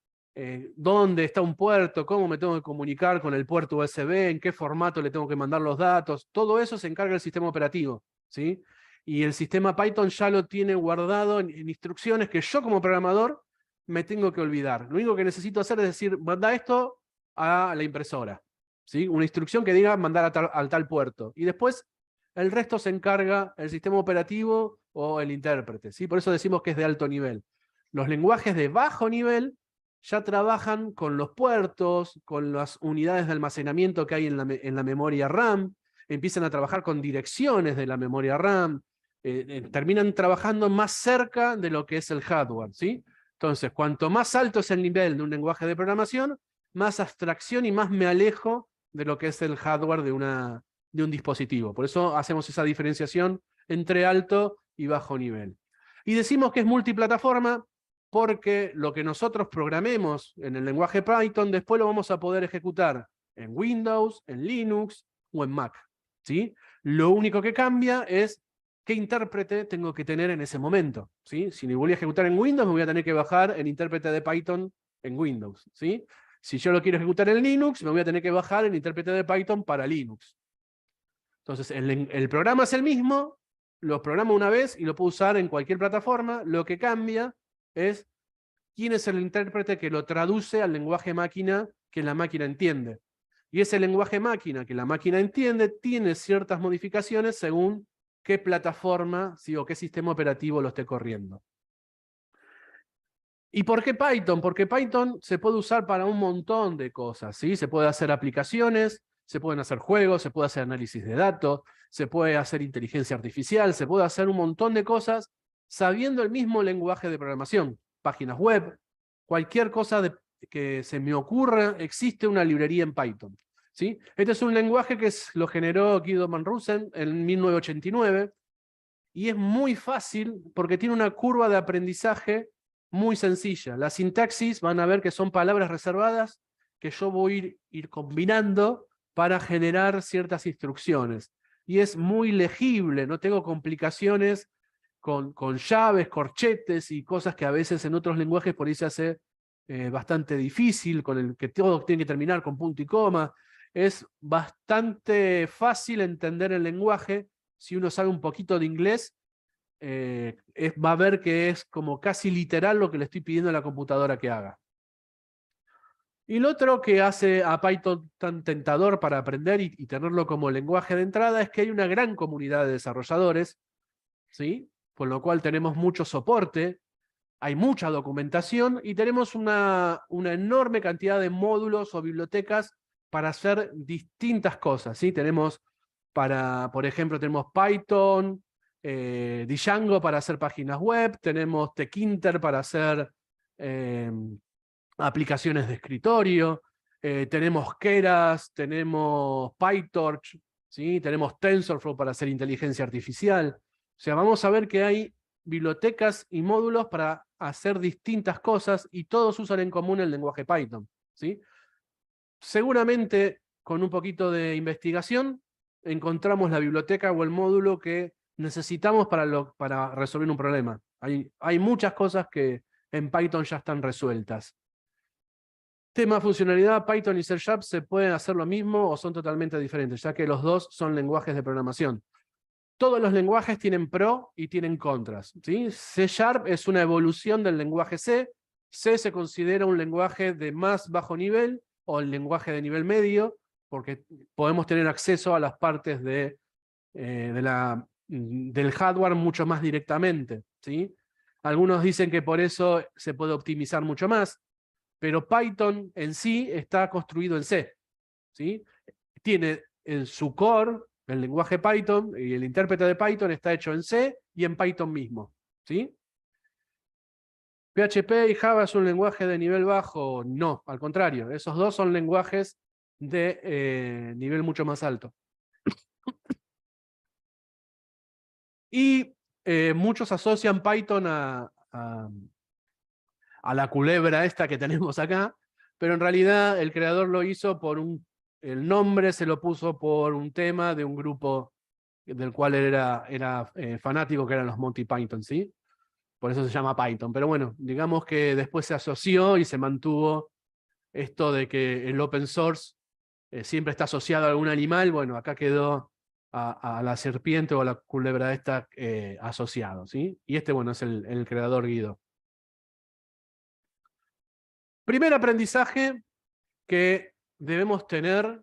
Speaker 1: dónde está un puerto, cómo me tengo que comunicar con el puerto USB, en qué formato le tengo que mandar los datos. Todo eso se encarga el sistema operativo, ¿sí? Y el sistema Python ya lo tiene guardado en instrucciones que yo como programador me tengo que olvidar. Lo único que necesito hacer es decir, manda esto a la impresora, ¿sí? Una instrucción que diga mandar al tal puerto. Y después el resto se encarga el sistema operativo o el intérprete, ¿sí? Por eso decimos que es de alto nivel. Los lenguajes de bajo nivel ya trabajan con los puertos, con las unidades de almacenamiento que hay en la memoria RAM, empiezan a trabajar con direcciones de la memoria RAM, terminan trabajando más cerca de lo que es el hardware, ¿sí? Entonces, cuanto más alto es el nivel de un lenguaje de programación, más abstracción y más me alejo de lo que es el hardware de un dispositivo. Por eso hacemos esa diferenciación entre alto y bajo nivel. Y decimos que es multiplataforma porque lo que nosotros programemos en el lenguaje Python después lo vamos a poder ejecutar en Windows, en Linux o en Mac, ¿sí? Lo único que cambia es qué intérprete tengo que tener en ese momento, ¿sí? Si me voy a ejecutar en Windows, me voy a tener que bajar el intérprete de Python en Windows, ¿sí? Si yo lo quiero ejecutar en Linux, me voy a tener que bajar el intérprete de Python para Linux. Entonces, el programa es el mismo, lo programo una vez y lo puedo usar en cualquier plataforma. Lo que cambia es quién es el intérprete que lo traduce al lenguaje máquina que la máquina entiende. Y ese lenguaje máquina que la máquina entiende tiene ciertas modificaciones según qué plataforma, ¿sí? O qué sistema operativo lo esté corriendo. ¿Y por qué Python? Porque Python se puede usar para un montón de cosas, ¿sí? Se puede hacer aplicaciones, se pueden hacer juegos, se puede hacer análisis de datos, se puede hacer inteligencia artificial, se puede hacer un montón de cosas sabiendo el mismo lenguaje de programación. Páginas web, cualquier cosa que se me ocurra, existe una librería en Python, ¿sí? Este es un lenguaje que lo generó Guido van Rossum en 1989 y es muy fácil porque tiene una curva de aprendizaje muy sencilla. La sintaxis van a ver que son palabras reservadas que yo voy a ir combinando para generar ciertas instrucciones. Y es muy legible, no tengo complicaciones con llaves, corchetes y cosas que a veces en otros lenguajes por ahí se hace bastante difícil, con el que todo tiene que terminar con punto y coma. Es bastante fácil entender el lenguaje. Si uno sabe un poquito de inglés, va a ver que es como casi literal lo que le estoy pidiendo a la computadora que haga. Y lo otro que hace a Python tan tentador para aprender y tenerlo como lenguaje de entrada es que hay una gran comunidad de desarrolladores, ¿sí? Con lo cual tenemos mucho soporte, hay mucha documentación y tenemos una enorme cantidad de módulos o bibliotecas para hacer distintas cosas, ¿sí? Tenemos por ejemplo, tenemos Python, Django para hacer páginas web, tenemos Tkinter para hacer aplicaciones de escritorio, tenemos Keras, tenemos PyTorch, ¿sí? Tenemos TensorFlow para hacer inteligencia artificial. O sea, vamos a ver que hay bibliotecas y módulos para hacer distintas cosas y todos usan en común el lenguaje Python, ¿sí? Seguramente con un poquito de investigación encontramos la biblioteca o el módulo que necesitamos para resolver un problema. Hay muchas cosas que en Python ya están resueltas. Tema funcionalidad, Python y C# se pueden hacer lo mismo o son totalmente diferentes, ya que los dos son lenguajes de programación. Todos los lenguajes tienen pro y tienen contras, ¿sí? C# es una evolución del lenguaje C. C se considera un lenguaje de más bajo nivel o el lenguaje de nivel medio, porque podemos tener acceso a las partes del hardware mucho más directamente, ¿sí? Algunos dicen que por eso se puede optimizar mucho más, pero Python en sí está construido en C, ¿sí? Tiene en su core el lenguaje Python y el intérprete de Python está hecho en C y en Python mismo, ¿sí? PHP y Java es un lenguaje de nivel bajo, no, al contrario, esos dos son lenguajes de nivel mucho más alto. Y muchos asocian Python a la culebra esta que tenemos acá, pero en realidad el creador lo hizo el nombre se lo puso por un tema de un grupo del cual era fanático, que eran los Monty Python, ¿sí? Por eso se llama Python. Pero bueno, digamos que después se asoció y se mantuvo esto de que el open source siempre está asociado a algún animal. Bueno, acá quedó a la serpiente o a la culebra esta asociado, ¿sí? Y bueno, es el creador Guido. Primer aprendizaje que debemos tener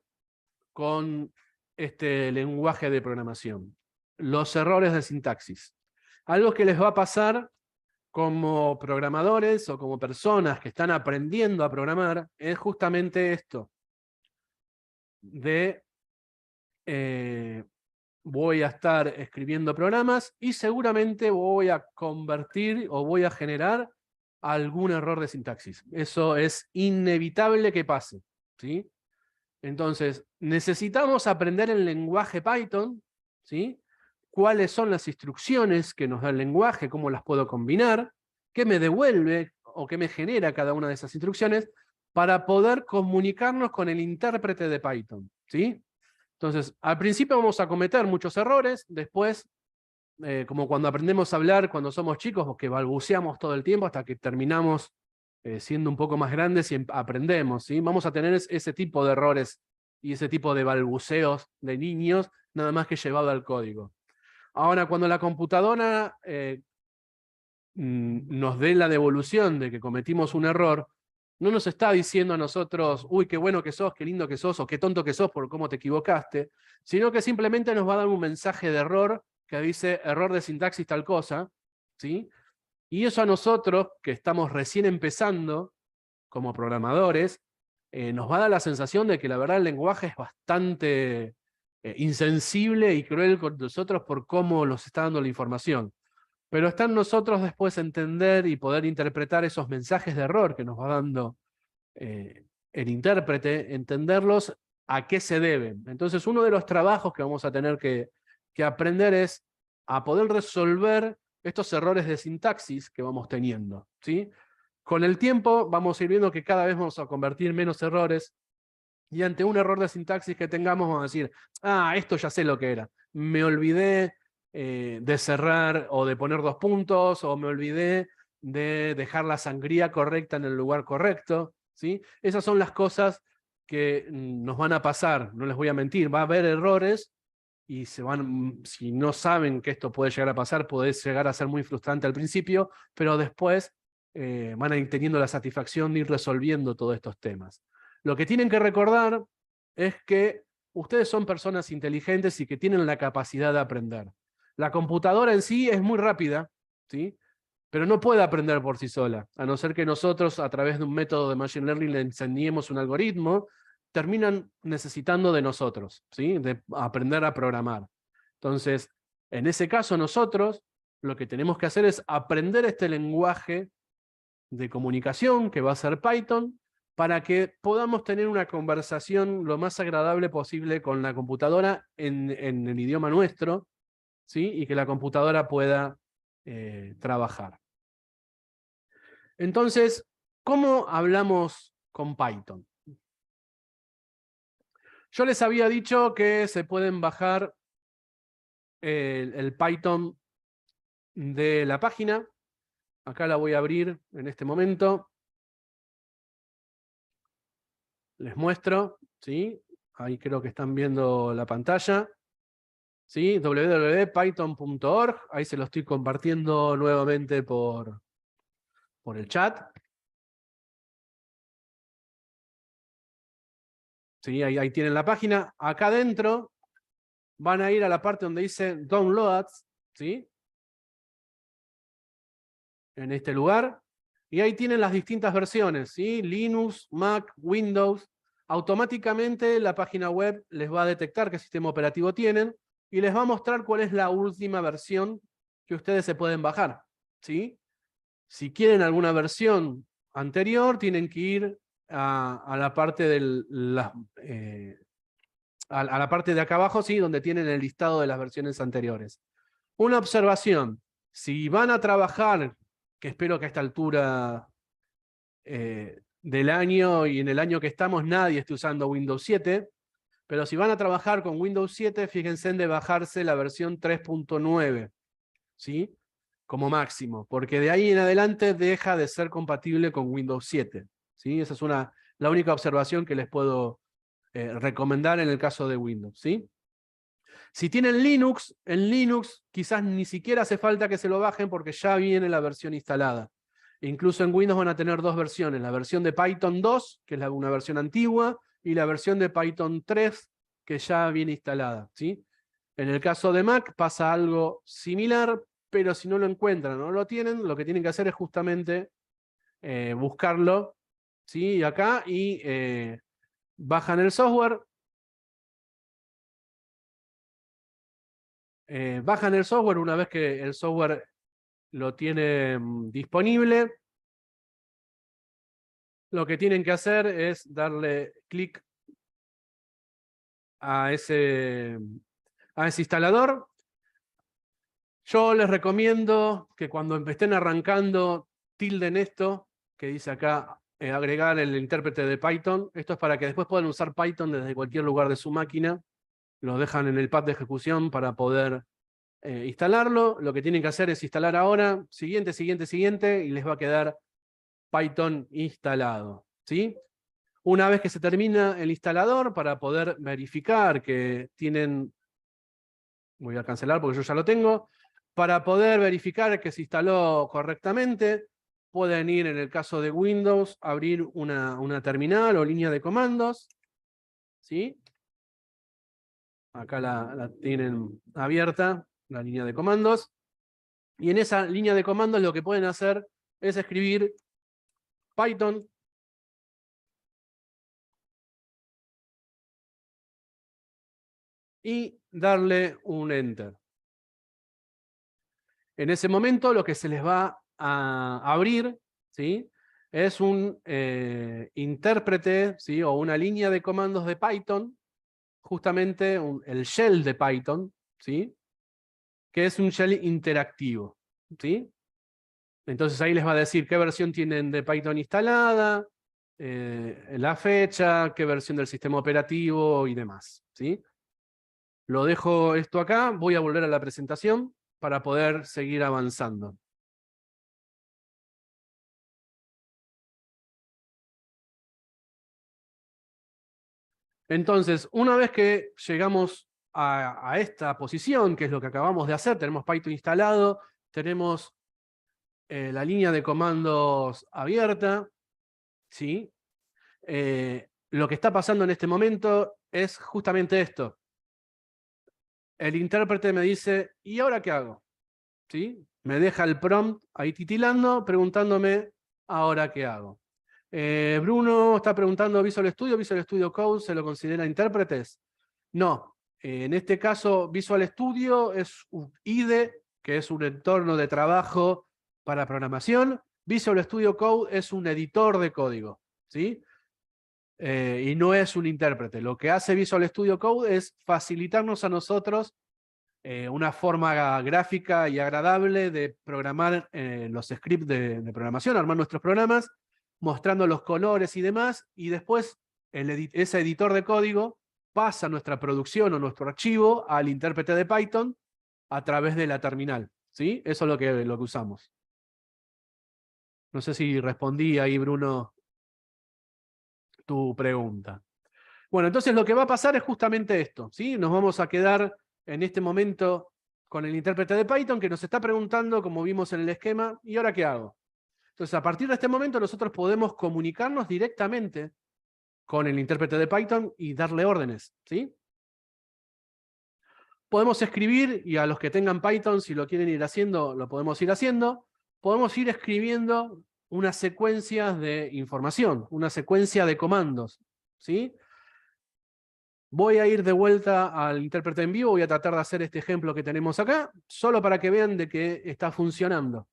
Speaker 1: con este lenguaje de programación: los errores de sintaxis. Algo que les va a pasar como programadores o como personas que están aprendiendo a programar es justamente esto de voy a estar escribiendo programas y seguramente voy a convertir o voy a generar algún error de sintaxis. Eso es inevitable que pase, ¿sí? Entonces, necesitamos aprender el lenguaje Python, ¿sí? Cuáles son las instrucciones que nos da el lenguaje, cómo las puedo combinar, qué me devuelve o qué me genera cada una de esas instrucciones, para poder comunicarnos con el intérprete de Python, ¿sí? Entonces, al principio vamos a cometer muchos errores, después, como cuando aprendemos a hablar cuando somos chicos, que balbuceamos todo el tiempo hasta que terminamos siendo un poco más grandes y aprendemos, ¿sí? Vamos a tener ese tipo de errores y ese tipo de balbuceos de niños, nada más que llevado al código. Ahora, cuando la computadora nos dé la devolución de que cometimos un error, no nos está diciendo a nosotros, uy, qué bueno que sos, qué lindo que sos, o qué tonto que sos por cómo te equivocaste, sino que simplemente nos va a dar un mensaje de error que dice error de sintaxis tal cosa, ¿sí? Y eso a nosotros, que estamos recién empezando como programadores, nos va a dar la sensación de que la verdad el lenguaje es bastante insensible y cruel con nosotros por cómo nos está dando la información. Pero está en nosotros después entender y poder interpretar esos mensajes de error que nos va dando el intérprete, entenderlos a qué se deben. Entonces, uno de los trabajos que vamos a tener que aprender es a poder resolver estos errores de sintaxis que vamos teniendo, ¿sí? Con el tiempo vamos a ir viendo que cada vez vamos a convertir menos errores, y ante un error de sintaxis que tengamos vamos a decir, ah, esto ya sé lo que era. Me olvidé de cerrar o de poner dos puntos, o me olvidé de dejar la sangría correcta en el lugar correcto, ¿sí? Esas son las cosas que nos van a pasar, no les voy a mentir, va a haber errores y si no saben que esto puede llegar a pasar, puede llegar a ser muy frustrante al principio, pero después van a ir teniendo la satisfacción de ir resolviendo todos estos temas. Lo que tienen que recordar es que ustedes son personas inteligentes y que tienen la capacidad de aprender. La computadora en sí es muy rápida, ¿sí? Pero no puede aprender por sí sola, a no ser que nosotros, a través de un método de Machine Learning, le enseñemos un algoritmo, terminan necesitando de nosotros, ¿sí? De aprender a programar. Entonces, en ese caso nosotros lo que tenemos que hacer es aprender este lenguaje de comunicación, que va a ser Python, para que podamos tener una conversación lo más agradable posible con la computadora en el idioma nuestro, ¿sí? Y que la computadora pueda trabajar. Entonces, ¿cómo hablamos con Python? Yo les había dicho que se pueden bajar el Python de la página. Acá la voy a abrir en este momento. Les muestro, ¿sí? Ahí creo que están viendo la pantalla. ¿Sí? www.python.org. Ahí se lo estoy compartiendo nuevamente por el chat. ¿Sí? Ahí tienen la página. Acá adentro van a ir a la parte donde dice Downloads, ¿sí? En este lugar. Y ahí tienen las distintas versiones, ¿sí? Linux, Mac, Windows. Automáticamente la página web les va a detectar qué sistema operativo tienen y les va a mostrar cuál es la última versión que ustedes se pueden bajar, ¿sí? Si quieren alguna versión anterior, tienen que ir a la parte a la parte de acá abajo, ¿sí? Donde tienen el listado de las versiones anteriores. Una observación: si van a trabajar, que espero que a esta altura del año y en el año que estamos nadie esté usando Windows 7, pero si van a trabajar con Windows 7, fíjense en de bajarse la versión 3.9, ¿sí? Como máximo, porque de ahí en adelante deja de ser compatible con Windows 7, ¿sí? Esa es la única observación que les puedo recomendar en el caso de Windows, ¿sí? Si tienen Linux, en Linux quizás ni siquiera hace falta que se lo bajen porque ya viene la versión instalada. Incluso en Windows van a tener dos versiones, la versión de Python 2, que es una versión antigua, y la versión de Python 3, que ya viene instalada, ¿sí? En el caso de Mac pasa algo similar, pero si no lo encuentran o no lo tienen, lo que tienen que hacer es justamente buscarlo, ¿sí? Acá, y bajan el software. Bajan el software una vez que el software lo tienen disponible. Lo que tienen que hacer es darle clic a ese instalador. Yo les recomiendo que cuando estén arrancando tilden esto que dice acá agregar el intérprete de Python. Esto es para que después puedan usar Python desde cualquier lugar de su máquina. Lo dejan en el pad de ejecución para poder instalarlo. Lo que tienen que hacer es instalar ahora, siguiente, siguiente, siguiente, y les va a quedar Python instalado, ¿sí? Una vez que se termina el instalador, para poder verificar que tienen... Voy a cancelar porque yo ya lo tengo. Para poder verificar que se instaló correctamente, pueden ir, en el caso de Windows, abrir una terminal o línea de comandos, ¿sí? Acá la tienen abierta, la línea de comandos. Y en esa línea de comandos lo que pueden hacer es escribir Python y darle un Enter. En ese momento lo que se les va a abrir, ¿sí?, es un intérprete, ¿sí?, o una línea de comandos de Python, justamente el shell de Python, ¿sí?, que es un shell interactivo, ¿sí? Entonces ahí les va a decir qué versión tienen de Python instalada, la fecha, qué versión del sistema operativo y demás, ¿sí? Lo dejo esto acá, voy a volver a la presentación para poder seguir avanzando. Entonces, una vez que llegamos a esta posición, que es lo que acabamos de hacer, tenemos Python instalado, tenemos la línea de comandos abierta, ¿sí? Lo que está pasando en este momento es justamente esto. El intérprete me dice, ¿y ahora qué hago? ¿Sí? Me deja el prompt ahí titilando, preguntándome, ¿ahora qué hago? Bruno está preguntando Visual Studio Code, ¿se lo considera intérpretes? No, en este caso Visual Studio es un IDE, que es un entorno de trabajo para programación. Visual Studio Code es un editor de código, ¿sí? Y no es un intérprete. Lo que hace Visual Studio Code es facilitarnos a nosotros una forma gráfica y agradable de programar los scripts de programación, armar nuestros programas, mostrando los colores y demás, y después ese editor de código pasa nuestra producción o nuestro archivo al intérprete de Python a través de la terminal, ¿sí? Eso es lo que usamos. No sé si respondí ahí, Bruno, tu pregunta. Bueno, entonces lo que va a pasar es justamente esto, ¿sí? Nos vamos a quedar en este momento con el intérprete de Python que nos está preguntando, como vimos en el esquema, ¿y ahora qué hago? Entonces, a partir de este momento nosotros podemos comunicarnos directamente con el intérprete de Python y darle órdenes, ¿sí? Podemos escribir, y a los que tengan Python, si lo quieren ir haciendo, lo podemos ir haciendo. Podemos ir escribiendo unas secuencias de información, una secuencia de comandos, ¿sí? Voy a ir de vuelta al intérprete en vivo, voy a tratar de hacer este ejemplo que tenemos acá, solo para que vean de que está funcionando.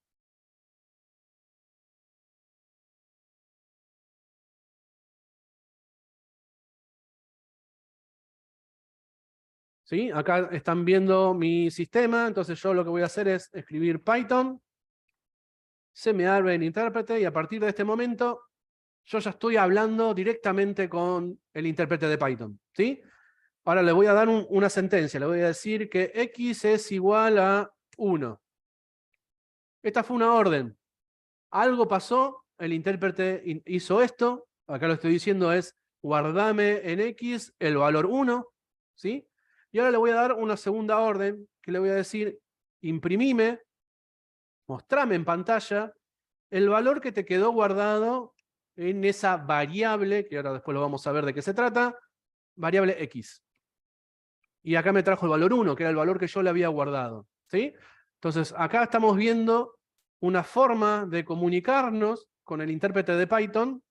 Speaker 1: ¿Sí? Acá están viendo mi sistema, entonces yo lo que voy a hacer es escribir Python, se me abre el intérprete y a partir de este momento yo ya estoy hablando directamente con el intérprete de Python, ¿sí? Ahora le voy a dar una sentencia, le voy a decir que x es igual a 1. Esta fue una orden. Algo pasó, el intérprete hizo esto, acá lo estoy diciendo es guardame en x el valor 1, ¿sí? Y ahora le voy a dar una segunda orden, que le voy a decir, imprimime, mostrame en pantalla el valor que te quedó guardado en esa variable, que ahora después lo vamos a ver de qué se trata, variable x. Y acá me trajo el valor 1, que era el valor que yo le había guardado, ¿sí? Entonces, acá estamos viendo una forma de comunicarnos con el intérprete de Python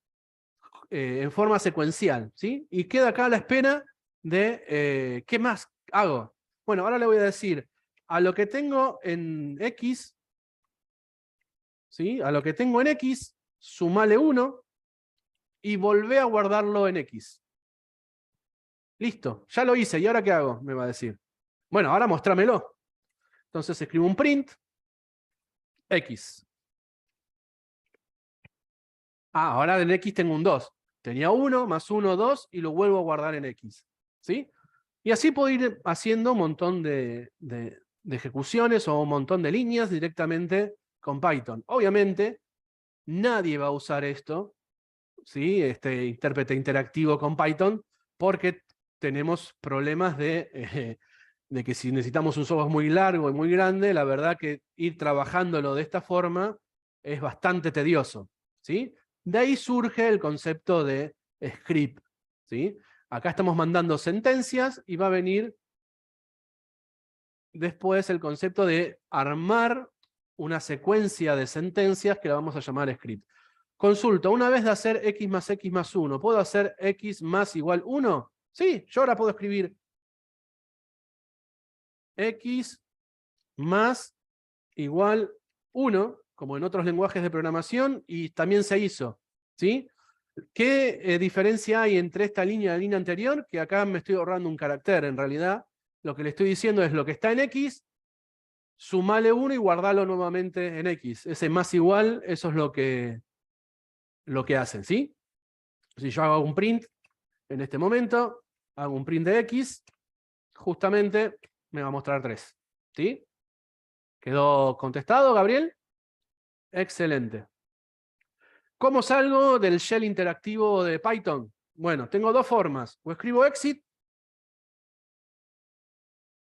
Speaker 1: en forma secuencial, ¿sí? Y queda acá a la espera de ¿qué más hago? Bueno, ahora le voy a decir, a lo que tengo en X, ¿sí? A lo que tengo en X, sumale 1 y volvé a guardarlo en X. Listo, ya lo hice, ¿y ahora qué hago? Me va a decir. Bueno, ahora mostrámelo. Entonces escribo un print, X. Ah, ahora en X tengo un 2. Tenía 1 más 1, 2 y lo vuelvo a guardar en X. ¿Sí? Y así puedo ir haciendo un montón de ejecuciones o un montón de líneas directamente con Python. Obviamente, nadie va a usar esto, ¿sí? Este intérprete interactivo con Python, porque tenemos problemas de que si necesitamos un software muy largo y muy grande, la verdad que ir trabajándolo de esta forma es bastante tedioso, ¿sí? De ahí surge el concepto de script, ¿sí? Acá estamos mandando sentencias y va a venir después el concepto de armar una secuencia de sentencias que la vamos a llamar script. Consulta, una vez de hacer x más x más 1, ¿puedo hacer x más igual 1? Sí, yo ahora puedo escribir x más igual 1, como en otros lenguajes de programación, y también se hizo, ¿sí? ¿Qué diferencia hay entre esta línea y la línea anterior? Que acá me estoy ahorrando un carácter, en realidad. Lo que le estoy diciendo es lo que está en x, sumale 1 y guardalo nuevamente en x. Ese más igual, eso es lo que hacen, ¿sí? Si yo hago un print en este momento, hago un print de x, justamente me va a mostrar 3, ¿sí? ¿Quedó contestado, Gabriel? Excelente. ¿Cómo salgo del shell interactivo de Python? Bueno, tengo dos formas. O escribo exit,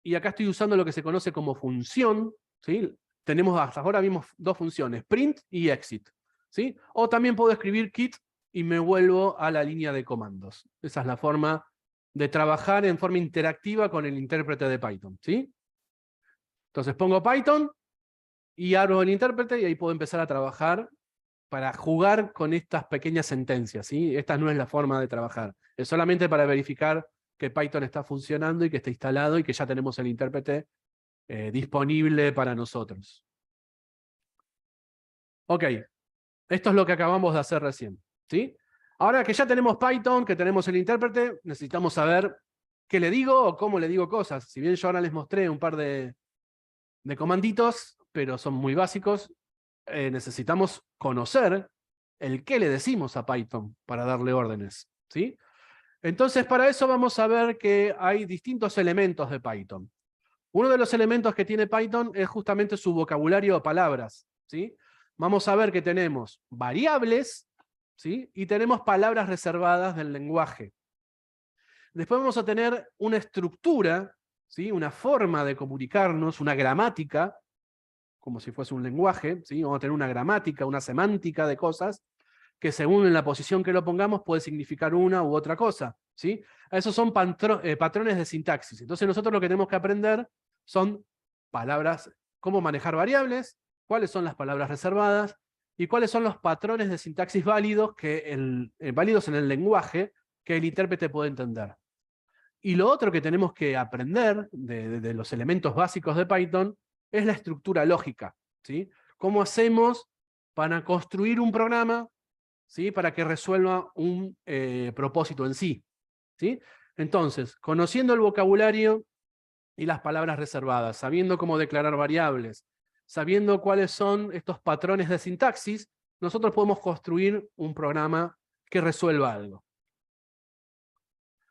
Speaker 1: y acá estoy usando lo que se conoce como función, ¿sí? Tenemos hasta ahora mismo dos funciones, print y exit, ¿sí? O también puedo escribir kit y me vuelvo a la línea de comandos. Esa es la forma de trabajar en forma interactiva con el intérprete de Python, ¿sí? Entonces pongo Python y abro el intérprete y ahí puedo empezar a trabajar para jugar con estas pequeñas sentencias, ¿sí? Esta no es la forma de trabajar. Es solamente para verificar que Python está funcionando y que está instalado y que ya tenemos el intérprete disponible para nosotros. Ok, esto es lo que acabamos de hacer recién, ¿sí? Ahora que ya tenemos Python, que tenemos el intérprete, necesitamos saber qué le digo o cómo le digo cosas. Si bien yo ahora les mostré un par de comanditos, pero son muy básicos, necesitamos conocer el qué le decimos a Python para darle órdenes, ¿sí? Entonces, para eso vamos a ver que hay distintos elementos de Python. Uno de los elementos que tiene Python es justamente su vocabulario de palabras, ¿sí? Vamos a ver que tenemos variables, ¿sí? Y tenemos palabras reservadas del lenguaje. Después vamos a tener una estructura, ¿sí? Una forma de comunicarnos, una gramática, como si fuese un lenguaje, ¿sí? Vamos a tener una gramática, una semántica de cosas, que según en la posición que lo pongamos puede significar una u otra cosa, ¿sí? Esos son patrones de sintaxis. Entonces nosotros lo que tenemos que aprender son palabras, cómo manejar variables, cuáles son las palabras reservadas, y cuáles son los patrones de sintaxis válidos, válidos en el lenguaje que el intérprete puede entender. Y lo otro que tenemos que aprender de los elementos básicos de Python es la estructura lógica, ¿sí? ¿Cómo hacemos para construir un programa, ¿sí? Para que resuelva un propósito en sí, ¿sí? Entonces, conociendo el vocabulario y las palabras reservadas, sabiendo cómo declarar variables, sabiendo cuáles son estos patrones de sintaxis, nosotros podemos construir un programa que resuelva algo.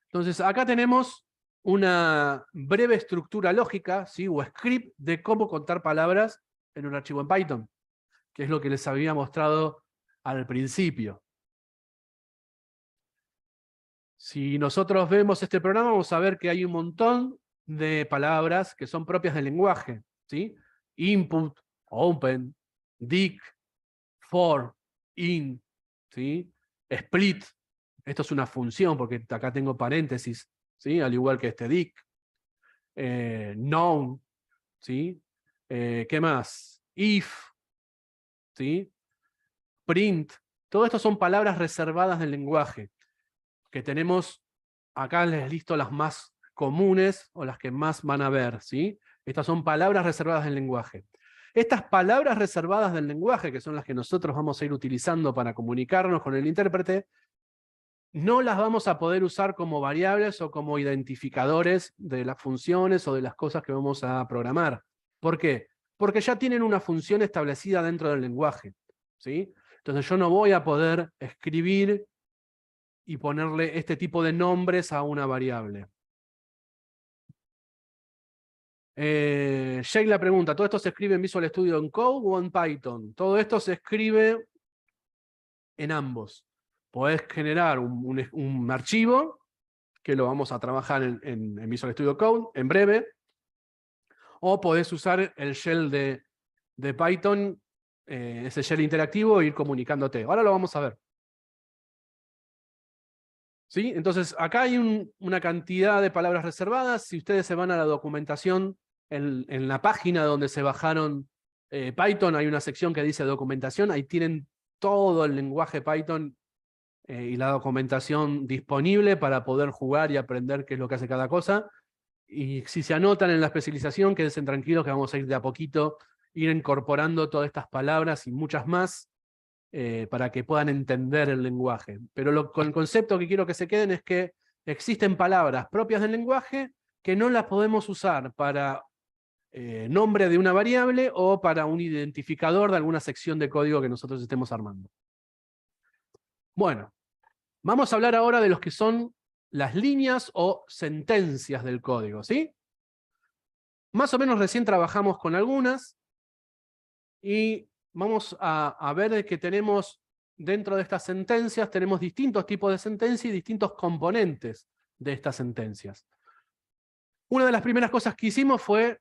Speaker 1: Entonces, acá tenemos una breve estructura lógica, ¿sí? O script de cómo contar palabras en un archivo en Python, que es lo que les había mostrado al principio. Si nosotros vemos este programa, vamos a ver que hay un montón de palabras que son propias del lenguaje, ¿sí? Input, open, dict, for, in, ¿sí? Split. Esto es una función porque acá tengo paréntesis, ¿sí? Al igual que este dict. Known, ¿sí? ¿Qué más? If, ¿sí? Print. Todo esto son palabras reservadas del lenguaje, que tenemos, acá les listo las más comunes o las que más van a ver, ¿sí? Estas son palabras reservadas del lenguaje. Estas palabras reservadas del lenguaje, que son las que nosotros vamos a ir utilizando para comunicarnos con el intérprete, no las vamos a poder usar como variables o como identificadores de las funciones o de las cosas que vamos a programar. ¿Por qué? Porque ya tienen una función establecida dentro del lenguaje, ¿sí? Entonces yo no voy a poder escribir y ponerle este tipo de nombres a una variable. Sheila pregunta, ¿todo esto se escribe en Visual Studio en Code o en Python? Todo esto se escribe en ambos. Podés generar un archivo, que lo vamos a trabajar en Visual Studio Code en breve, o podés usar el shell de Python, ese shell interactivo, e ir comunicándote. Ahora lo vamos a ver. ¿Sí? Entonces, acá hay una cantidad de palabras reservadas. Si ustedes se van a la documentación, en la página donde se bajaron Python, hay una sección que dice documentación. Ahí tienen todo el lenguaje Python y la documentación disponible para poder jugar y aprender qué es lo que hace cada cosa. Y si se anotan en la especialización, quédense tranquilos que vamos a ir de a poquito, ir incorporando todas estas palabras y muchas más, para que puedan entender el lenguaje. Pero con el concepto que quiero que se queden es que existen palabras propias del lenguaje que no las podemos usar para nombre de una variable o para un identificador de alguna sección de código que nosotros estemos armando. Bueno, vamos a hablar ahora de los que son las líneas o sentencias del código, ¿sí? Más o menos recién trabajamos con algunas y vamos a ver que tenemos dentro de estas sentencias, tenemos distintos tipos de sentencias y distintos componentes de estas sentencias. Una de las primeras cosas que hicimos fue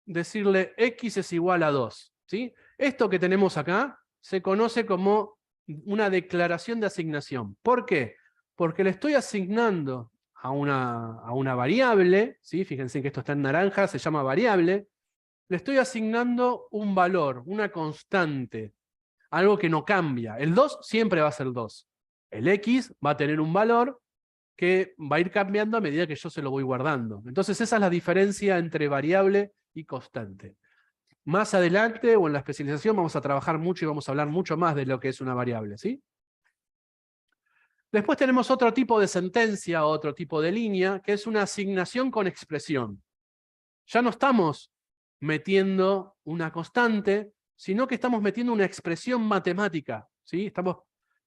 Speaker 1: decirle x es igual a 2. ¿Sí? Esto que tenemos acá se conoce como una declaración de asignación. ¿Por qué? Porque le estoy asignando a una variable, ¿sí? Fíjense que esto está en naranja, se llama variable. Le estoy asignando un valor, una constante, algo que no cambia. El 2 siempre va a ser 2. El x va a tener un valor que va a ir cambiando a medida que yo se lo voy guardando. Entonces esa es la diferencia entre variable y constante. Más adelante o en la especialización vamos a trabajar mucho y vamos a hablar mucho más de lo que es una variable, ¿sí? Después tenemos otro tipo de sentencia, otro tipo de línea, que es una asignación con expresión. Ya no estamos metiendo una constante, sino que estamos metiendo una expresión matemática, ¿sí? Estamos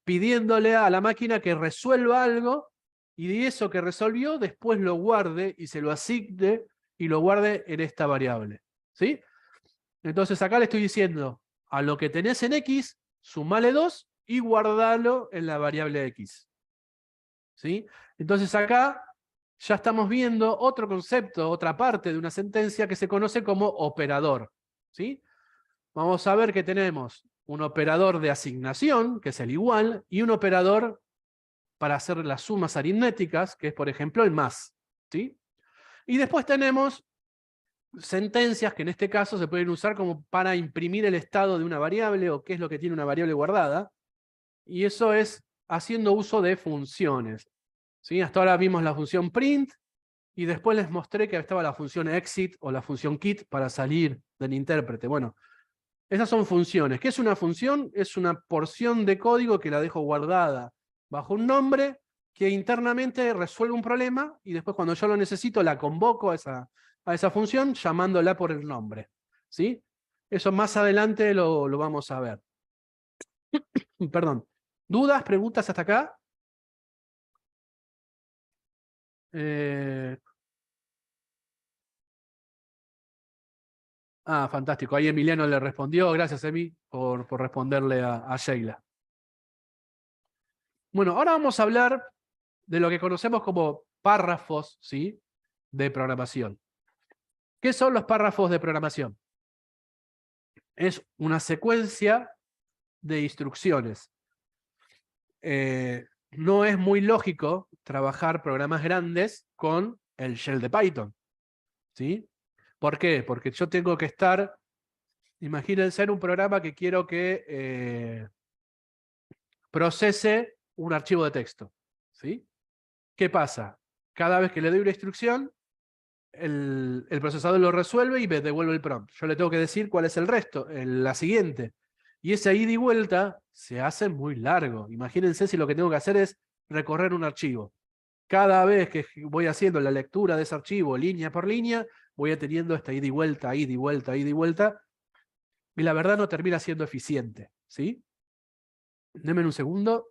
Speaker 1: pidiéndole a la máquina que resuelva algo y de eso que resolvió después lo guarde y se lo asigne y lo guarde en esta variable, ¿sí? Entonces acá le estoy diciendo, a lo que tenés en x, sumale 2 y guardalo en la variable x, ¿sí? Entonces acá ya estamos viendo otro concepto, otra parte de una sentencia que se conoce como operador, ¿sí? Vamos a ver que tenemos un operador de asignación, que es el igual, y un operador para hacer las sumas aritméticas, que es por ejemplo el más, ¿sí? Y después tenemos sentencias que en este caso se pueden usar como para imprimir el estado de una variable o qué es lo que tiene una variable guardada, y eso es haciendo uso de funciones, ¿sí? Hasta ahora vimos la función print, y después les mostré que estaba la función exit o la función quit para salir del intérprete. Bueno, esas son funciones. ¿Qué es una función? Es una porción de código que la dejo guardada bajo un nombre que internamente resuelve un problema y después cuando yo lo necesito la convoco a esa función llamándola por el nombre, ¿sí? Eso más adelante lo vamos a ver. Perdón. ¿Dudas, preguntas hasta acá? Fantástico. Ahí Emiliano le respondió. Gracias, Emi, por responderle a Sheila. Bueno, ahora vamos a hablar de lo que conocemos como párrafos, ¿sí?, de programación. ¿Qué son los párrafos de programación? Es una secuencia de instrucciones. No es muy lógico trabajar programas grandes con el shell de Python, ¿sí? ¿Por qué? Porque yo tengo que estar, imagínense un programa que quiero que procese un archivo de texto, ¿sí? ¿Qué pasa? Cada vez que le doy una instrucción, el procesador lo resuelve y me devuelve el prompt. Yo le tengo que decir cuál es el resto, la siguiente. Y ese ida y vuelta se hace muy largo. Imagínense si lo que tengo que hacer es recorrer un archivo. Cada vez que voy haciendo la lectura de ese archivo, línea por línea, voy teniendo esta ida y vuelta, ida y vuelta, ida y vuelta, y la verdad no termina siendo eficiente, ¿sí? Denme un segundo.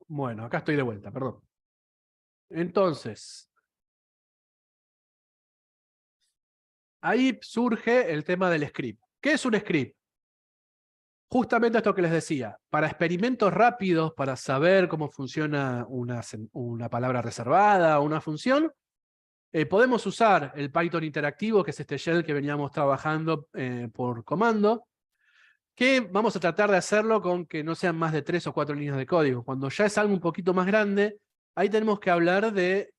Speaker 1: Bueno, acá estoy de vuelta, perdón. Entonces, ahí surge el tema del script. ¿Qué es un script? Justamente esto que les decía, para experimentos rápidos, para saber cómo funciona una palabra reservada o una función, podemos usar el Python interactivo, que es este shell que veníamos trabajando por comando, que vamos a tratar de hacerlo con que no sean más de 3 o 4 líneas de código. Cuando ya es algo un poquito más grande, ahí tenemos que hablar de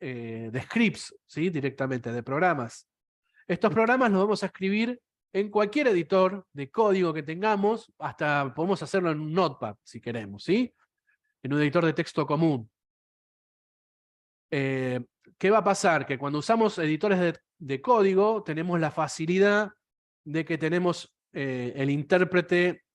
Speaker 1: scripts, ¿sí? Directamente, de programas. Estos programas los vamos a escribir en cualquier editor de código que tengamos, hasta podemos hacerlo en un Notepad, si queremos, ¿sí? En un editor de texto común. ¿Qué va a pasar? Que cuando usamos editores de código, tenemos la facilidad de que tenemos el intérprete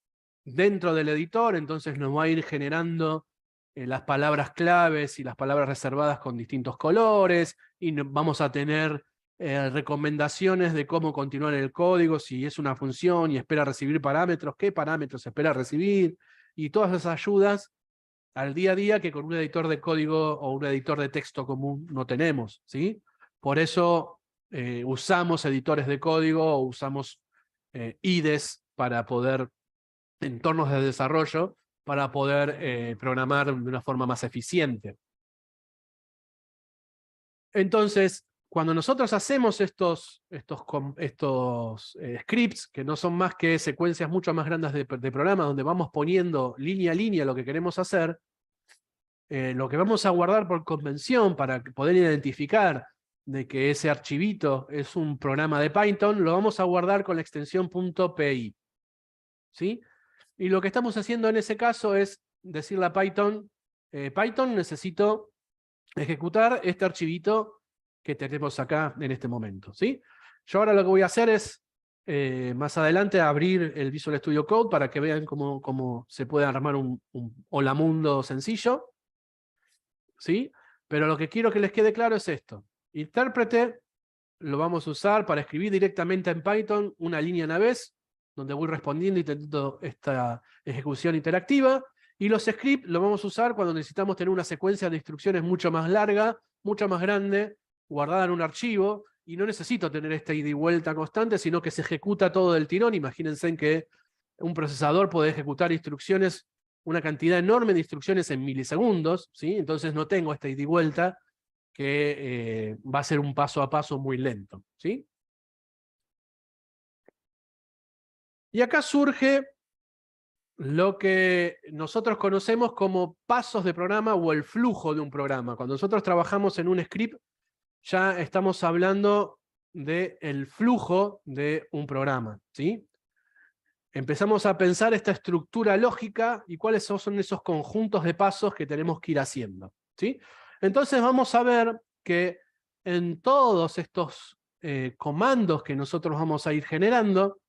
Speaker 1: dentro del editor, entonces nos va a ir generando las palabras claves y las palabras reservadas con distintos colores, y vamos a tener recomendaciones de cómo continuar el código, si es una función y espera recibir parámetros, qué parámetros espera recibir, y todas esas ayudas al día a día que con un editor de código o un editor de texto común no tenemos, ¿sí? Por eso usamos editores de código o usamos IDEs para poder, entornos de desarrollo, para poder programar de una forma más eficiente. Entonces, cuando nosotros hacemos estos scripts, que no son más que secuencias mucho más grandes de programas, donde vamos poniendo línea a línea lo que queremos hacer, lo que vamos a guardar por convención para poder identificar de que ese archivito es un programa de Python, lo vamos a guardar con la extensión .py. ¿Sí? Y lo que estamos haciendo en ese caso es decirle a Python, Python, necesito ejecutar este archivito que tenemos acá en este momento, ¿sí? Yo ahora lo que voy a hacer es, más adelante, abrir el Visual Studio Code para que vean cómo se puede armar un hola mundo sencillo, ¿sí? Pero lo que quiero que les quede claro es esto. Intérprete lo vamos a usar para escribir directamente en Python una línea a la vez, donde voy respondiendo y teniendo esta ejecución interactiva. Y los scripts lo vamos a usar cuando necesitamos tener una secuencia de instrucciones mucho más larga, mucho más grande, guardada en un archivo, y no necesito tener esta ida y vuelta constante, sino que se ejecuta todo del tirón. Imagínense en que un procesador puede ejecutar instrucciones, una cantidad enorme de instrucciones en milisegundos, ¿sí? Entonces no tengo esta ida y vuelta, que va a ser un paso a paso muy lento, ¿sí? Y acá surge lo que nosotros conocemos como pasos de programa o el flujo de un programa. Cuando nosotros trabajamos en un script, ya estamos hablando del flujo de un programa, ¿sí? Empezamos a pensar esta estructura lógica y cuáles son esos conjuntos de pasos que tenemos que ir haciendo, ¿sí? Entonces vamos a ver que en todos estos comandos que nosotros vamos a ir generando,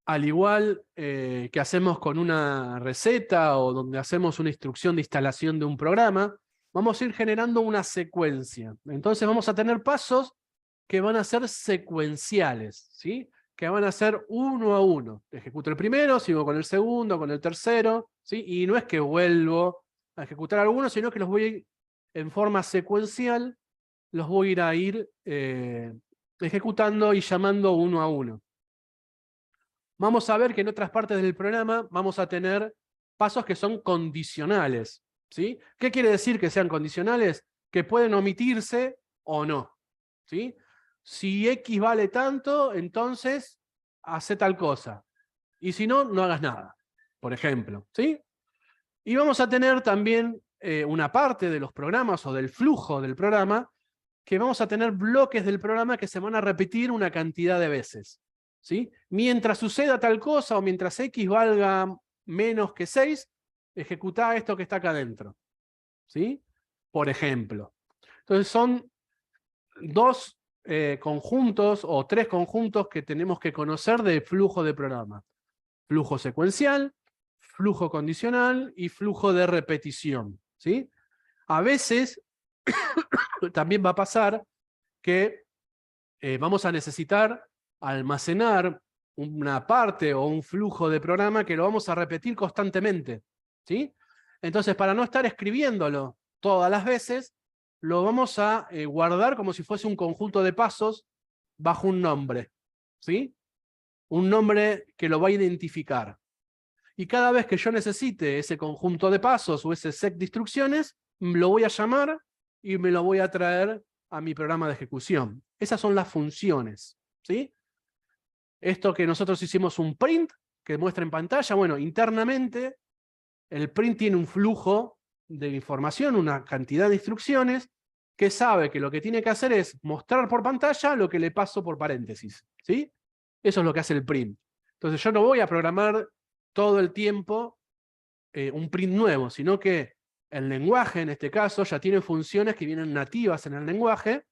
Speaker 1: al igual que hacemos con una receta o donde hacemos una instrucción de instalación de un programa, vamos a ir generando una secuencia. Entonces vamos a tener pasos que van a ser secuenciales, ¿sí? Que van a ser uno a uno. Ejecuto el primero, sigo con el segundo, con el tercero, ¿sí? Y no es que vuelvo a ejecutar algunos, sino que los voy a ir en forma secuencial, los voy a ir ejecutando y llamando uno a uno. Vamos a ver que en otras partes del programa vamos a tener pasos que son condicionales, ¿sí? ¿Qué quiere decir que sean condicionales? Que pueden omitirse o no, ¿sí? Si X vale tanto, entonces hace tal cosa. Y si no, no hagas nada, por ejemplo, ¿sí? Y vamos a tener también una parte de los programas o del flujo del programa, que vamos a tener bloques del programa que se van a repetir una cantidad de veces, ¿sí? Mientras suceda tal cosa o mientras X valga menos que 6, ejecuta esto que está acá adentro, ¿sí? Por ejemplo. Entonces son dos conjuntos o tres conjuntos que tenemos que conocer de flujo de programa. Flujo secuencial, flujo condicional y flujo de repetición, ¿sí? A veces también va a pasar que vamos a necesitar almacenar una parte o un flujo de programa que lo vamos a repetir constantemente, ¿sí? Entonces, para no estar escribiéndolo todas las veces, lo vamos a guardar como si fuese un conjunto de pasos bajo un nombre, ¿sí? Un nombre que lo va a identificar. Y cada vez que yo necesite ese conjunto de pasos o ese set de instrucciones, lo voy a llamar y me lo voy a traer a mi programa de ejecución. Esas son las funciones, ¿sí? Esto que nosotros hicimos un print, que muestra en pantalla, bueno, internamente el print tiene un flujo de información, una cantidad de instrucciones, que sabe que lo que tiene que hacer es mostrar por pantalla lo que le paso por paréntesis, ¿sí? Eso es lo que hace el print. Entonces yo no voy a programar todo el tiempo un print nuevo, sino que el lenguaje, en este caso, ya tiene funciones que vienen nativas en el lenguaje,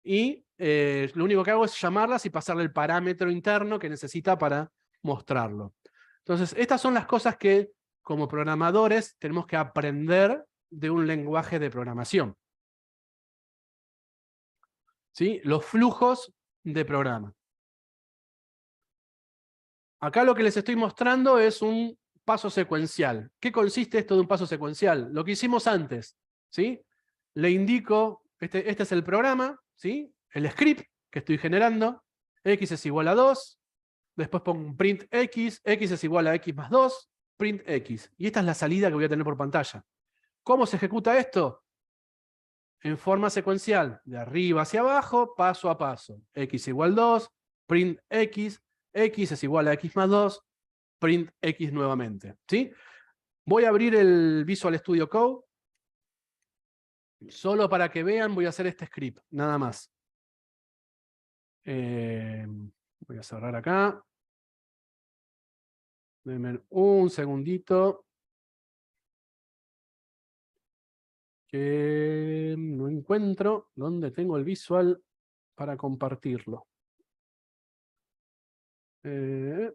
Speaker 1: y lo único que hago es llamarlas y pasarle el parámetro interno que necesita para mostrarlo. Entonces, estas son las cosas que, como programadores, tenemos que aprender de un lenguaje de programación, ¿sí? Los flujos de programa. Acá lo que les estoy mostrando es un paso secuencial. ¿Qué consiste esto de un paso secuencial? Lo que hicimos antes, ¿sí? Le indico, este es el programa, ¿sí? El script que estoy generando, x es igual a 2, después pongo un print x, x es igual a x más 2, print x. Y esta es la salida que voy a tener por pantalla. ¿Cómo se ejecuta esto? En forma secuencial, de arriba hacia abajo, paso a paso. X igual 2, print x, x es igual a x más 2, print x nuevamente, ¿sí? Voy a abrir el Visual Studio Code. Solo para que vean voy a hacer este script, nada más. Voy a cerrar acá. Denme un segundito. Que no encuentro dónde tengo el visual para compartirlo.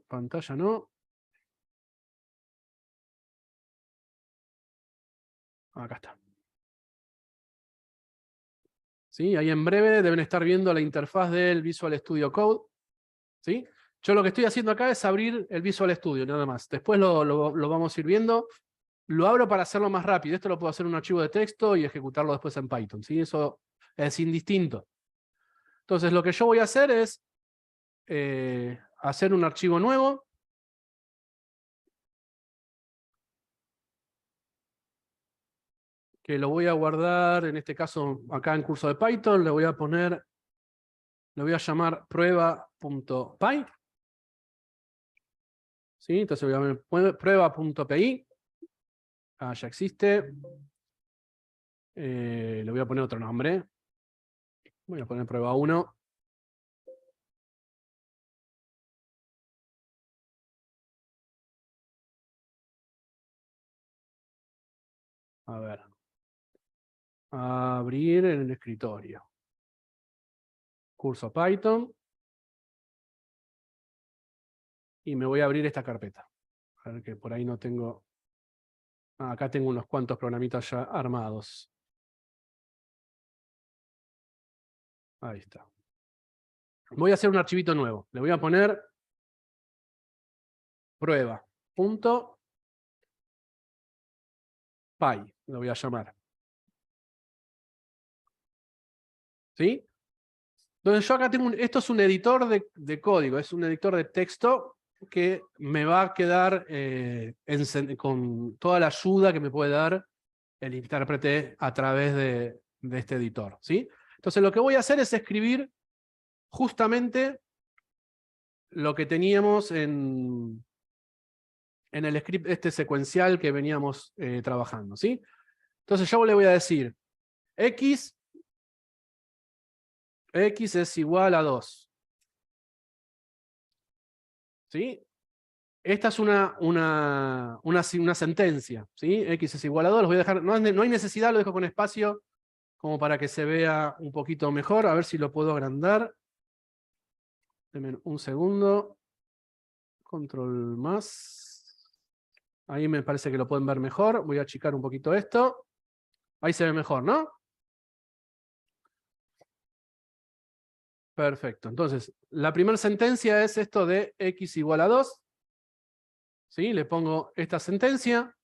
Speaker 1: Pantalla no. Acá está. ¿Sí? Ahí en breve deben estar viendo la interfaz del Visual Studio Code. ¿Sí? Yo lo que estoy haciendo acá es abrir el Visual Studio, nada más. Después lo vamos a ir viendo. Lo abro para hacerlo más rápido. Esto lo puedo hacer en un archivo de texto y ejecutarlo después en Python, ¿sí? Eso es indistinto. Entonces lo que yo voy a hacer es hacer un archivo nuevo. Que lo voy a guardar, en este caso acá en curso de Python, le voy a poner, le voy a llamar prueba.py. ¿Sí? Entonces voy a poner prueba.py. Ah, ya existe. Le voy a poner otro nombre. Voy a poner prueba 1. A ver. Abrir en el escritorio. Curso Python. Y me voy a abrir esta carpeta. A ver que por ahí no tengo... Ah, acá tengo unos cuantos programitas ya armados. Ahí está. Voy a hacer un archivito nuevo. Le voy a poner prueba.py. Lo voy a llamar. ¿Sí? Entonces yo acá tengo esto es un editor de código, es un editor de texto que me va a quedar con toda la ayuda que me puede dar el intérprete a través de este editor, ¿sí? Entonces lo que voy a hacer es escribir justamente lo que teníamos en el script este secuencial que veníamos trabajando, ¿sí? Entonces yo le voy a decir x es igual a 2. ¿Sí? Esta es una sentencia, ¿sí? X es igual a 2, los voy a dejar, no hay necesidad, lo dejo con espacio como para que se vea un poquito mejor, a ver si lo puedo agrandar. Denme un segundo. Control más. Ahí me parece que lo pueden ver mejor. Voy a achicar un poquito esto. Ahí se ve mejor, ¿no? Perfecto. Entonces, la primera sentencia es esto de x igual a 2. ¿Sí? Le pongo esta sentencia.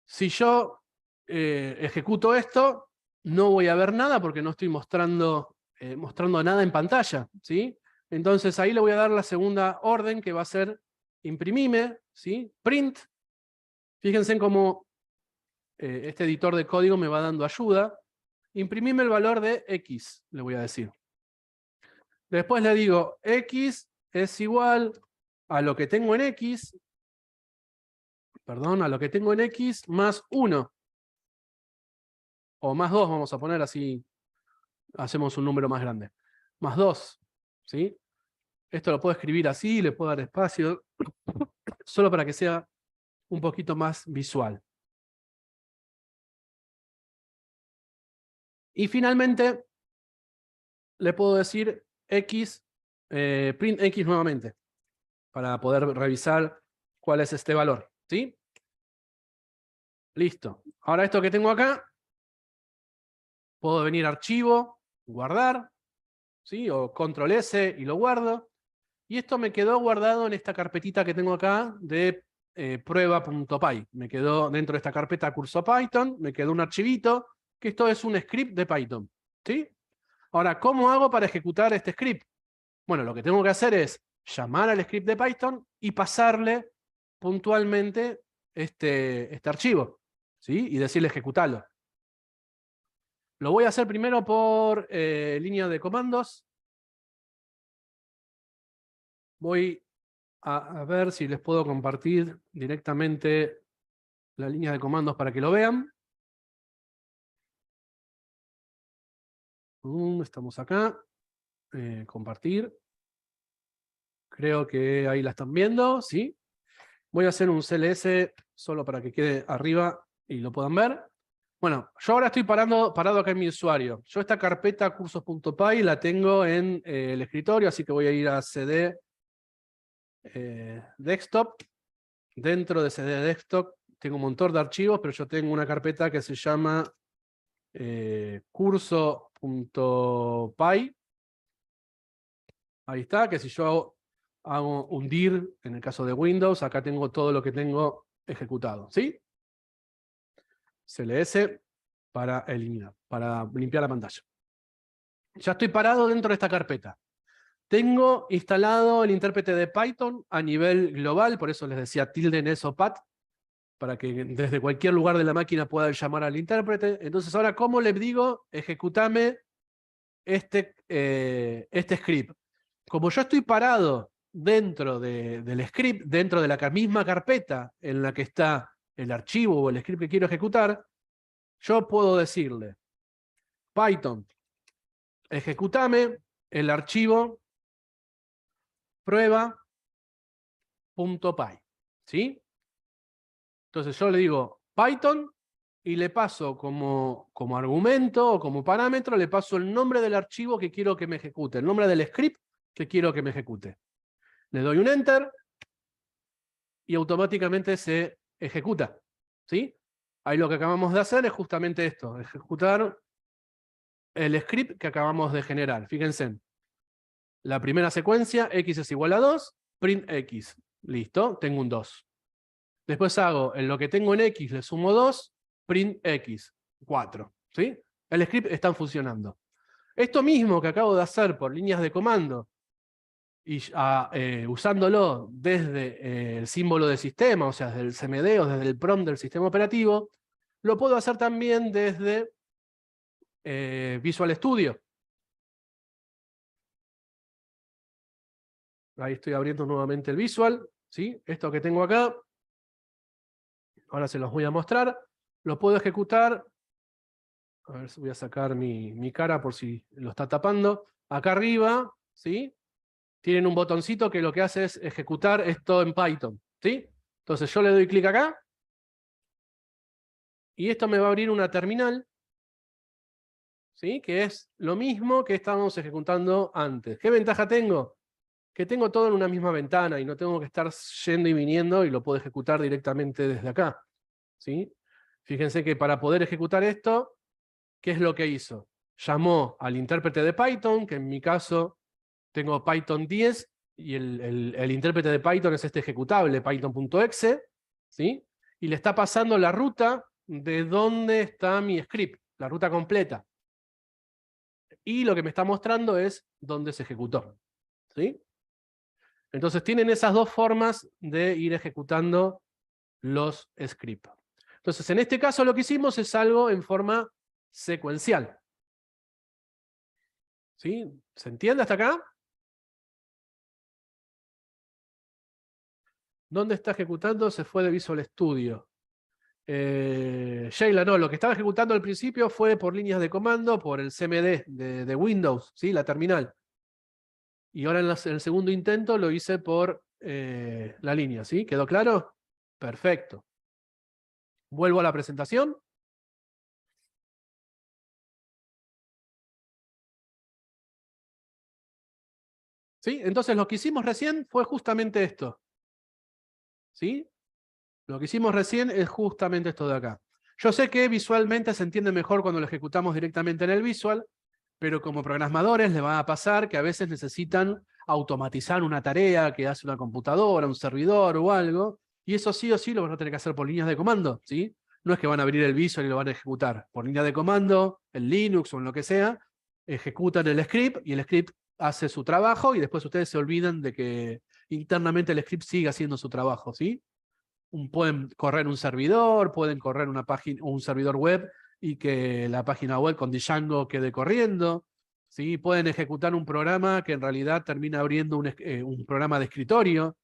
Speaker 1: Si yo ejecuto esto, no voy a ver nada porque no estoy mostrando nada en pantalla. ¿Sí? Entonces ahí le voy a dar la segunda orden que va a ser imprimime, ¿sí? Print. Fíjense en cómo este editor de código me va dando ayuda. Imprimime el valor de x, le voy a decir. Después le digo, x es igual a lo que tengo en x, perdón, a lo que tengo en x más 1. O más 2, vamos a poner así, hacemos un número más grande. Más 2, ¿sí? Esto lo puedo escribir así, le puedo dar espacio, solo para que sea un poquito más visual. Y finalmente, le puedo decir x, print x nuevamente, para poder revisar cuál es este valor, ¿sí? Listo. Ahora esto que tengo acá, puedo venir a archivo, guardar, ¿sí? O control S y lo guardo. Y esto me quedó guardado en esta carpetita que tengo acá de prueba.py. Me quedó dentro de esta carpeta curso Python, me quedó un archivito, que esto es un script de Python, ¿sí? Ahora, ¿cómo hago para ejecutar este script? Bueno, lo que tengo que hacer es llamar al script de Python y pasarle puntualmente este archivo, ¿sí? Y decirle ejecutalo. Lo voy a hacer primero por línea de comandos. Voy a ver si les puedo compartir directamente la línea de comandos para que lo vean. Estamos acá. Compartir. Creo que ahí la están viendo, ¿sí? Voy a hacer un CLS solo para que quede arriba y lo puedan ver. Bueno, yo ahora estoy parado acá en mi usuario. Yo esta carpeta cursos.py la tengo en el escritorio, así que voy a ir a CD Desktop. Dentro de CD Desktop tengo un montón de archivos, pero yo tengo una carpeta que se llama curso.py. Ahí está, que si yo hago un dir, en el caso de Windows, acá tengo todo lo que tengo ejecutado, ¿sí? CLS para eliminar, para limpiar la pantalla. Ya estoy parado dentro de esta carpeta. Tengo instalado el intérprete de Python a nivel global, por eso les decía tilde NSOPAT, para que desde cualquier lugar de la máquina puedan llamar al intérprete. Entonces ahora, ¿cómo les digo? Ejecutame este script. Como yo estoy parado dentro del script, dentro de la misma carpeta en la que está el archivo o el script que quiero ejecutar, yo puedo decirle Python, ejecutame el archivo prueba.py, ¿sí? Entonces yo le digo Python y le paso como argumento o como parámetro, le paso el nombre del archivo que quiero que me ejecute, el nombre del script que quiero que me ejecute. Le doy un Enter y automáticamente se ejecuta, ¿sí? Ahí lo que acabamos de hacer es justamente esto, ejecutar el script que acabamos de generar. Fíjense, la primera secuencia, x es igual a 2, print x. Listo, tengo un 2. Después hago, en lo que tengo en x le sumo 2, print x, 4. ¿Sí? El script está funcionando. Esto mismo que acabo de hacer por líneas de comando, y usándolo desde el símbolo de sistema, o sea, desde el CMD o desde el prompt del sistema operativo, lo puedo hacer también desde Visual Studio. Ahí estoy abriendo nuevamente el Visual, ¿sí? Esto que tengo acá, ahora se los voy a mostrar. Lo puedo ejecutar. A ver si voy a sacar mi cara por si lo está tapando. Acá arriba, ¿sí? Tienen un botoncito que lo que hace es ejecutar esto en Python, ¿sí? Entonces yo le doy clic acá. Y esto me va a abrir una terminal, ¿sí? Que es lo mismo que estábamos ejecutando antes. ¿Qué ventaja tengo? que tengo todo en una misma ventana y no tengo que estar yendo y viniendo y lo puedo ejecutar directamente desde acá. ¿Sí? Fíjense que para poder ejecutar esto, ¿qué es lo que hizo? Llamó al intérprete de Python, que en mi caso tengo Python 10, y el intérprete de Python es este ejecutable, python.exe, ¿sí? Y le está pasando la ruta de dónde está mi script, la ruta completa. Y lo que me está mostrando es dónde se ejecutó. ¿Sí? Entonces tienen esas dos formas de ir ejecutando los scripts. Entonces en este caso lo que hicimos es algo en forma secuencial. ¿Sí? ¿Se entiende hasta acá? ¿Dónde está ejecutando? Se fue de Visual Studio. Sheila, no, lo que estaba ejecutando al principio fue por líneas de comando, por el CMD de Windows, ¿sí? La terminal. Y ahora en el segundo intento lo hice por la línea, ¿sí? ¿Quedó claro? Perfecto. Vuelvo a la presentación. ¿Sí? Entonces lo que hicimos recién fue justamente esto. ¿Sí? Lo que hicimos recién es justamente esto de acá. Yo sé que visualmente se entiende mejor cuando lo ejecutamos directamente en el Visual, pero como programadores les va a pasar que a veces necesitan automatizar una tarea que hace una computadora, un servidor o algo, y eso sí o sí lo van a tener que hacer por líneas de comando, ¿sí? No es que van a abrir el Visual y lo van a ejecutar. Por línea de comando, en Linux o en lo que sea, ejecutan el script y el script hace su trabajo y después ustedes se olvidan de que internamente el script siga haciendo su trabajo, ¿sí? Pueden correr un servidor, pueden correr una página, un servidor web y que la página web con Django quede corriendo, ¿sí? Pueden ejecutar un programa que en realidad termina abriendo un programa de escritorio.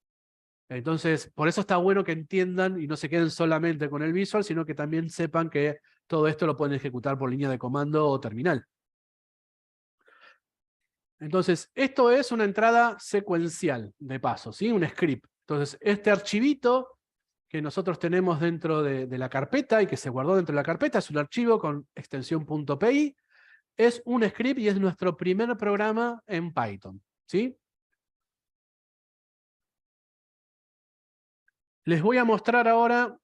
Speaker 1: Entonces, por eso está bueno que entiendan y no se queden solamente con el Visual, sino que también sepan que todo esto lo pueden ejecutar por línea de comando o terminal. Entonces, esto es una entrada secuencial de paso, ¿sí? Un script. Entonces, este archivito que nosotros tenemos dentro de la carpeta y que se guardó dentro de la carpeta es un archivo con extensión .py, es un script y es nuestro primer programa en Python, ¿sí? Les voy a mostrar ahora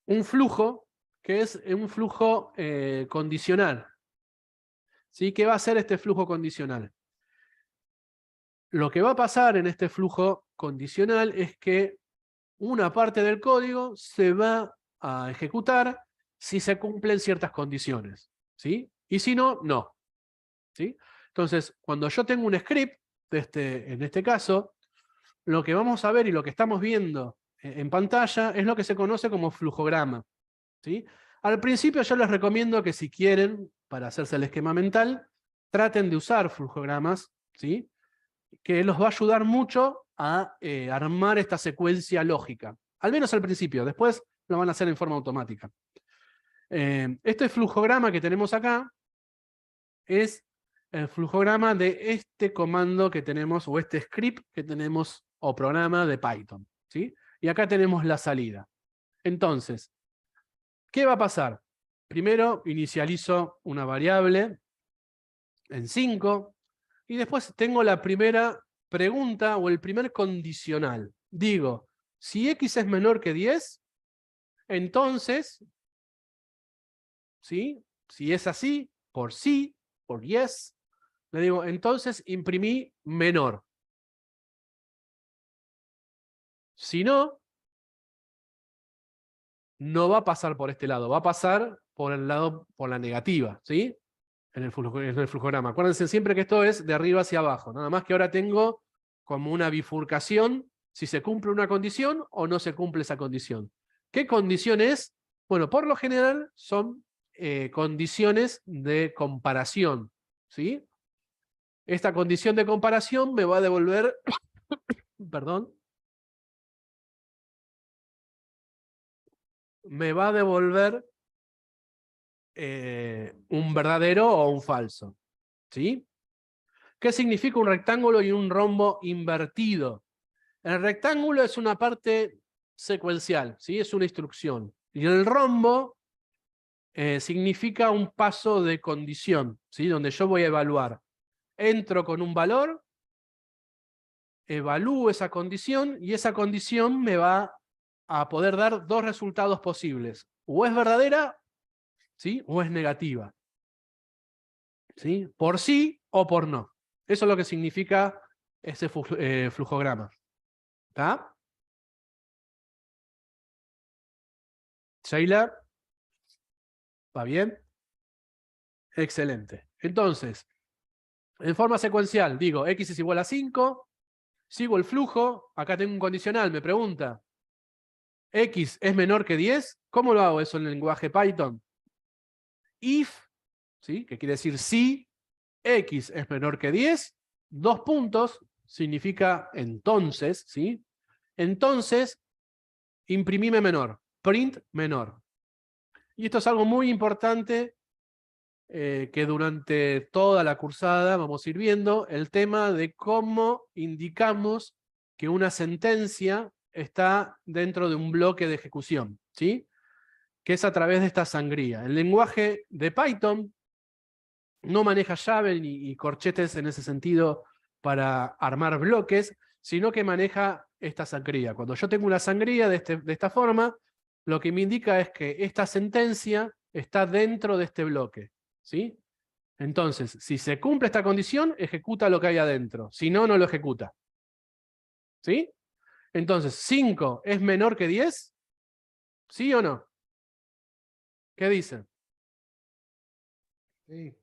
Speaker 1: un flujo que es un flujo condicional. ¿Sí? ¿Qué va a hacer este flujo condicional? Lo que va a pasar en este flujo condicional es que una parte del código se va a ejecutar si se cumplen ciertas condiciones, ¿sí? Y si no, no, ¿sí? Entonces, cuando yo tengo un script, en este caso, lo que vamos a ver y lo que estamos viendo en pantalla es lo que se conoce como flujograma, ¿sí? Al principio yo les recomiendo que si quieren, para hacerse el esquema mental, traten de usar flujogramas, ¿sí? Que los va a ayudar mucho a armar esta secuencia lógica. Al menos al principio, después lo van a hacer en forma automática. Este flujograma que tenemos acá es el flujograma de este comando que tenemos, o este script que tenemos, o programa de Python, ¿sí? Y acá tenemos la salida. Entonces, ¿qué va a pasar? Primero inicializo una variable en 5, y después tengo la primera pregunta o el primer condicional. Digo, si x es menor que 10, entonces, ¿sí? Si es así, por sí, por yes, le digo, entonces imprimí menor. Si no, no va a pasar por este lado, va a pasar por el lado, por la negativa, ¿sí? En el flujograma. Acuérdense siempre que esto es de arriba hacia abajo, nada más que ahora tengo como una bifurcación si se cumple una condición o no se cumple esa condición. ¿Qué condición es? Bueno, por lo general son condiciones de comparación, ¿sí? Esta condición de comparación me va a devolver, perdón, me va a devolver un verdadero o un falso, ¿sí? ¿Qué significa un rectángulo y un rombo invertido? El rectángulo es una parte secuencial, ¿sí? Es una instrucción. Y el rombo significa un paso de condición, ¿sí? Donde yo voy a evaluar. Entro con un valor, evalúo esa condición y esa condición me va a poder dar dos resultados posibles. O es verdadera, ¿sí? O es negativa. ¿Sí? Por sí o por no. Eso es lo que significa ese flujograma. ¿Está? Sheila, ¿va bien? Excelente. Entonces, en forma secuencial, digo, x es igual a 5, sigo el flujo, acá tengo un condicional, me pregunta, ¿x es menor que 10? ¿Cómo lo hago eso en el lenguaje Python? If, ¿sí? Que quiere decir si x es menor que 10, dos puntos, significa entonces, ¿sí? Entonces, imprimime menor, print menor. Y esto es algo muy importante que durante toda la cursada vamos a ir viendo el tema de cómo indicamos que una sentencia está dentro de un bloque de ejecución, ¿sí? Que es a través de esta sangría. El lenguaje de Python no maneja llaves ni corchetes en ese sentido para armar bloques, sino que maneja esta sangría. Cuando yo tengo una sangría de esta forma, lo que me indica es que esta sentencia está dentro de este bloque, ¿sí? Entonces, si se cumple esta condición, ejecuta lo que hay adentro. Si no, no lo ejecuta. ¿Sí? Entonces, 5 es menor que 10. ¿Sí o no? ¿Qué dicen?
Speaker 2: Sí.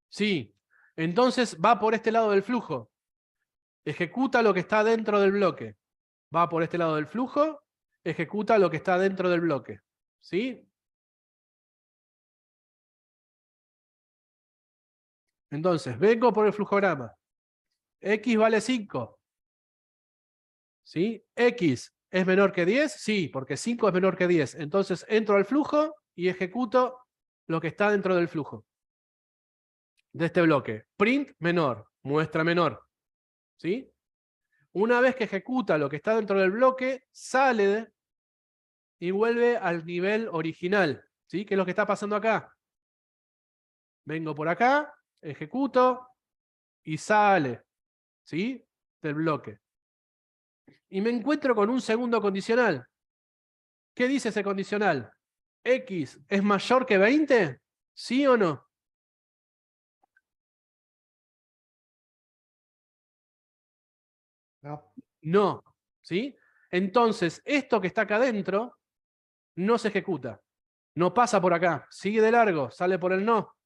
Speaker 1: Sí. Entonces va por este lado del flujo. Ejecuta lo que está dentro del bloque. Va por este lado del flujo, ejecuta lo que está dentro del bloque. ¿Sí? Entonces, vengo por el flujograma. X vale 5. ¿Sí? X es menor que 10, sí, porque 5 es menor que 10. Entonces entro al flujo y ejecuto lo que está dentro del flujo. De este bloque. Print menor, muestra menor. ¿Sí? Una vez que ejecuta lo que está dentro del bloque, sale y vuelve al nivel original. ¿Sí? ¿Qué es lo que está pasando acá? Vengo por acá, ejecuto y sale, ¿sí? Del bloque. Y me encuentro con un segundo condicional. ¿Qué dice ese condicional? ¿X es mayor que 20? ¿Sí o no?
Speaker 2: No.
Speaker 1: No. ¿Sí? Entonces, esto que está acá adentro no se ejecuta. No pasa por acá. Sigue de largo, sale por el no.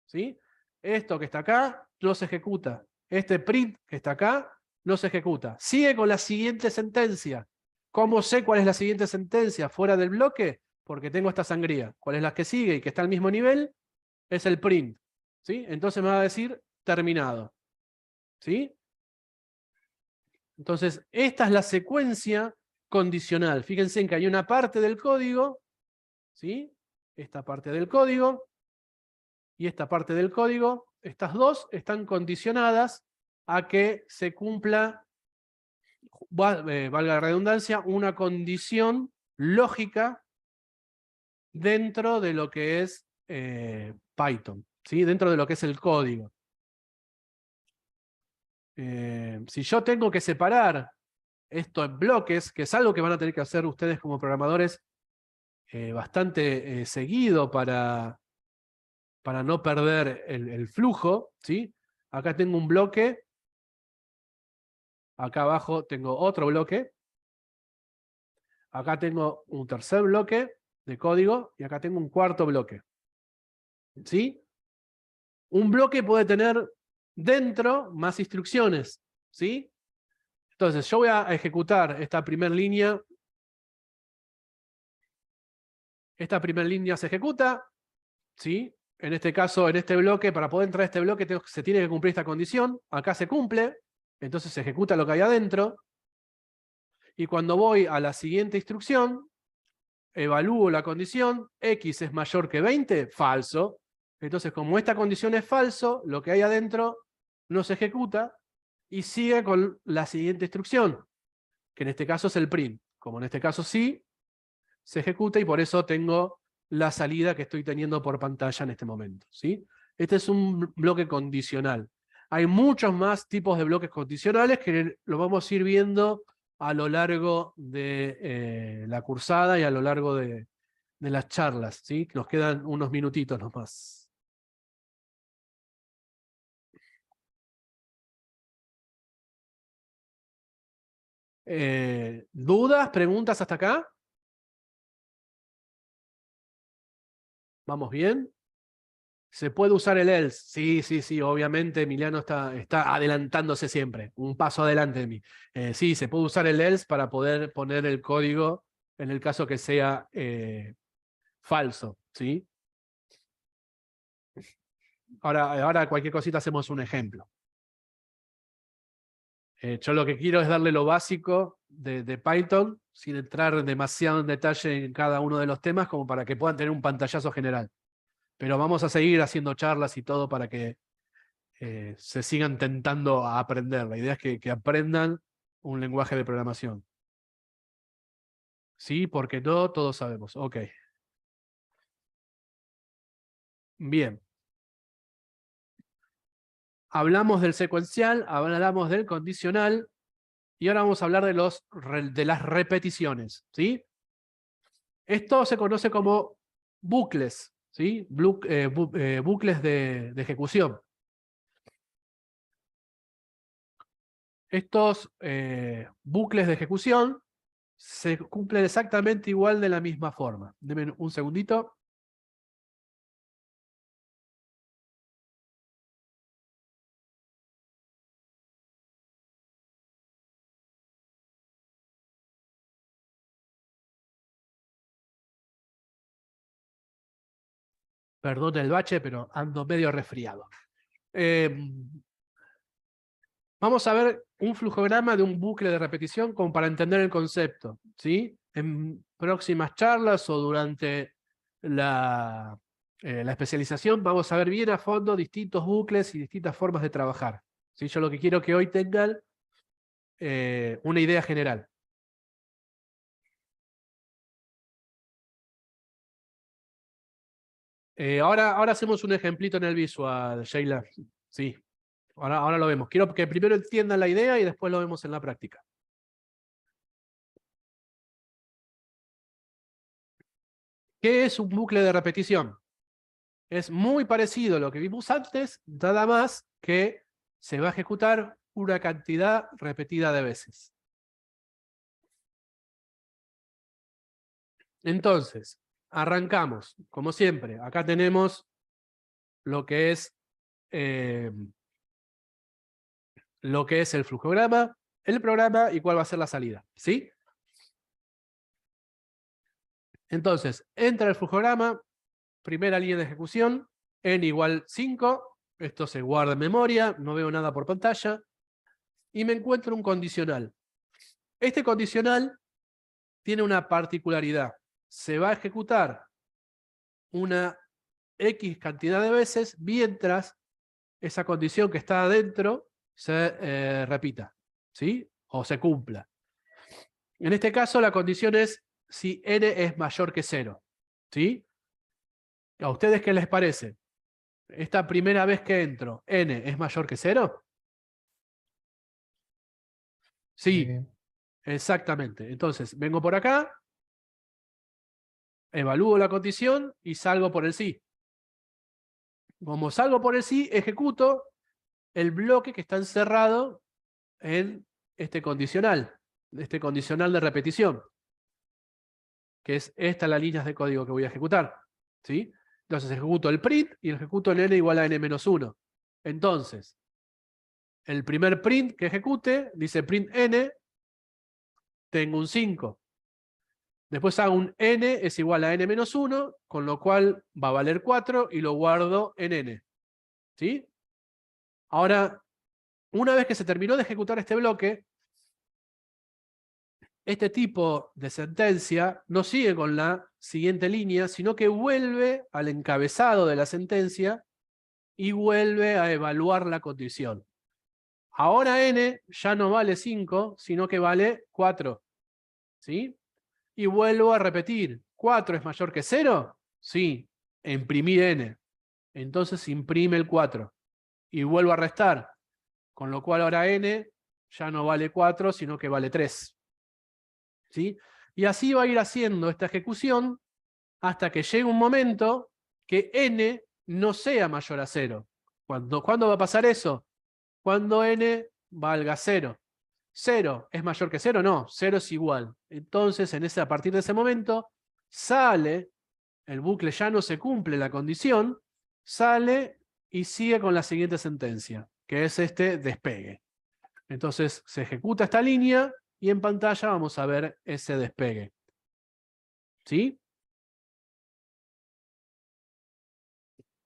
Speaker 1: ¿Sí? Esto que está acá no se ejecuta. Este print que está acá no se ejecuta. Sigue con la siguiente sentencia. ¿Cómo sé cuál es la siguiente sentencia fuera del bloque? Porque tengo esta sangría. ¿Cuál es la que sigue y que está al mismo nivel? Es el print. ¿Sí? Entonces me va a decir terminado. ¿Sí? Entonces, esta es la secuencia condicional. Fíjense en que hay una parte del código, ¿sí? Esta parte del código y esta parte del código, estas dos están condicionadas a que se cumpla, valga la redundancia, una condición lógica dentro de lo que es Python, ¿sí? Dentro de lo que es el código. Si yo tengo que separar esto en bloques, que es algo que van a tener que hacer ustedes como programadores bastante seguido para no perder el flujo, ¿sí? Acá tengo un bloque, acá abajo tengo otro bloque, acá tengo un tercer bloque de código y acá tengo un cuarto bloque. ¿Sí? Un bloque puede tener dentro más instrucciones, ¿sí? Entonces yo voy a ejecutar esta primera línea. Esta primera línea se ejecuta, ¿sí? En este caso, en este bloque, para poder entrar a este bloque se tiene que cumplir esta condición. Acá se cumple, entonces se ejecuta lo que hay adentro. Y cuando voy a la siguiente instrucción, evalúo la condición, x es mayor que 20, falso. Entonces, como esta condición es falso, lo que hay adentro no se ejecuta y sigue con la siguiente instrucción, que en este caso es el print. Como en este caso sí, se ejecuta y por eso tengo la salida que estoy teniendo por pantalla en este momento, ¿sí? Este es un bloque condicional. Hay muchos más tipos de bloques condicionales que lo vamos a ir viendo a lo largo de la cursada y a lo largo de las charlas, ¿sí? Nos quedan unos minutitos nomás. ¿Dudas, preguntas hasta acá? ¿Vamos bien? ¿Se puede usar el else? Sí, sí, sí, obviamente Emiliano está adelantándose siempre, un paso adelante de mí. Sí, se puede usar el else para poder poner el código en el caso que sea falso, ¿sí? Ahora cualquier cosita hacemos un ejemplo. Yo lo que quiero es darle lo básico de Python, sin entrar demasiado en detalle en cada uno de los temas, como para que puedan tener un pantallazo general. Pero vamos a seguir haciendo charlas y todo para que se sigan tentando a aprender. La idea es que aprendan un lenguaje de programación. Sí, porque no todos sabemos. Ok. Bien. Hablamos del secuencial, hablamos del condicional, y ahora vamos a hablar de las repeticiones. ¿Sí? Esto se conoce como bucles, ¿sí? Bucles de ejecución. Estos bucles de ejecución se cumplen exactamente igual de la misma forma. Denme un segundito. Perdón el bache, pero ando medio resfriado. Vamos a ver un flujograma de un bucle de repetición como para entender el concepto, ¿sí? En próximas charlas o durante la especialización vamos a ver bien a fondo distintos bucles y distintas formas de trabajar, ¿sí? Yo lo que quiero que hoy tengan una idea general. Ahora hacemos un ejemplito en el visual, Sheila. Sí, ahora lo vemos. Quiero que primero entiendan la idea y después lo vemos en la práctica. ¿Qué es un bucle de repetición? Es muy parecido a lo que vimos antes, nada más que se va a ejecutar una cantidad repetida de veces. Entonces, arrancamos, como siempre. Acá tenemos lo que es el flujograma, el programa y cuál va a ser la salida, ¿sí? Entonces, entra el flujograma, primera línea de ejecución, n igual 5, esto se guarda en memoria, no veo nada por pantalla, y me encuentro un condicional. Este condicional tiene una particularidad. Se va a ejecutar una X cantidad de veces mientras esa condición que está adentro se repita, ¿sí? O se cumpla. En este caso la condición es si n es mayor que 0, ¿sí? ¿A ustedes qué les parece? Esta primera vez que entro, ¿n es mayor que 0? Sí, exactamente. Entonces, vengo por acá, evalúo la condición y salgo por el sí. Como salgo por el sí, ejecuto el bloque que está encerrado en este condicional de repetición, que es esta la línea de código que voy a ejecutar, ¿sí? Entonces ejecuto el print y ejecuto el n igual a n-1. Entonces, el primer print que ejecute dice print n, tengo un 5. Después hago un n es igual a n-1, con lo cual va a valer 4 y lo guardo en n, ¿sí? Ahora, una vez que se terminó de ejecutar este bloque, este tipo de sentencia no sigue con la siguiente línea, sino que vuelve al encabezado de la sentencia y vuelve a evaluar la condición. Ahora n ya no vale 5, sino que vale 4. ¿Sí? Y vuelvo a repetir. ¿4 es mayor que 0? Sí. Imprimir n. Entonces imprime el 4. Y vuelvo a restar. Con lo cual ahora n ya no vale 4, sino que vale 3. ¿Sí? Y así va a ir haciendo esta ejecución hasta que llegue un momento que n no sea mayor a 0. ¿Cuándo va a pasar eso? Cuando n valga 0. ¿0 es mayor que 0? No, 0 es igual. Entonces, a partir de ese momento, sale, el bucle ya no se cumple la condición, sale y sigue con la siguiente sentencia, que es este despegue. Entonces, se ejecuta esta línea y en pantalla vamos a ver ese despegue. ¿Sí?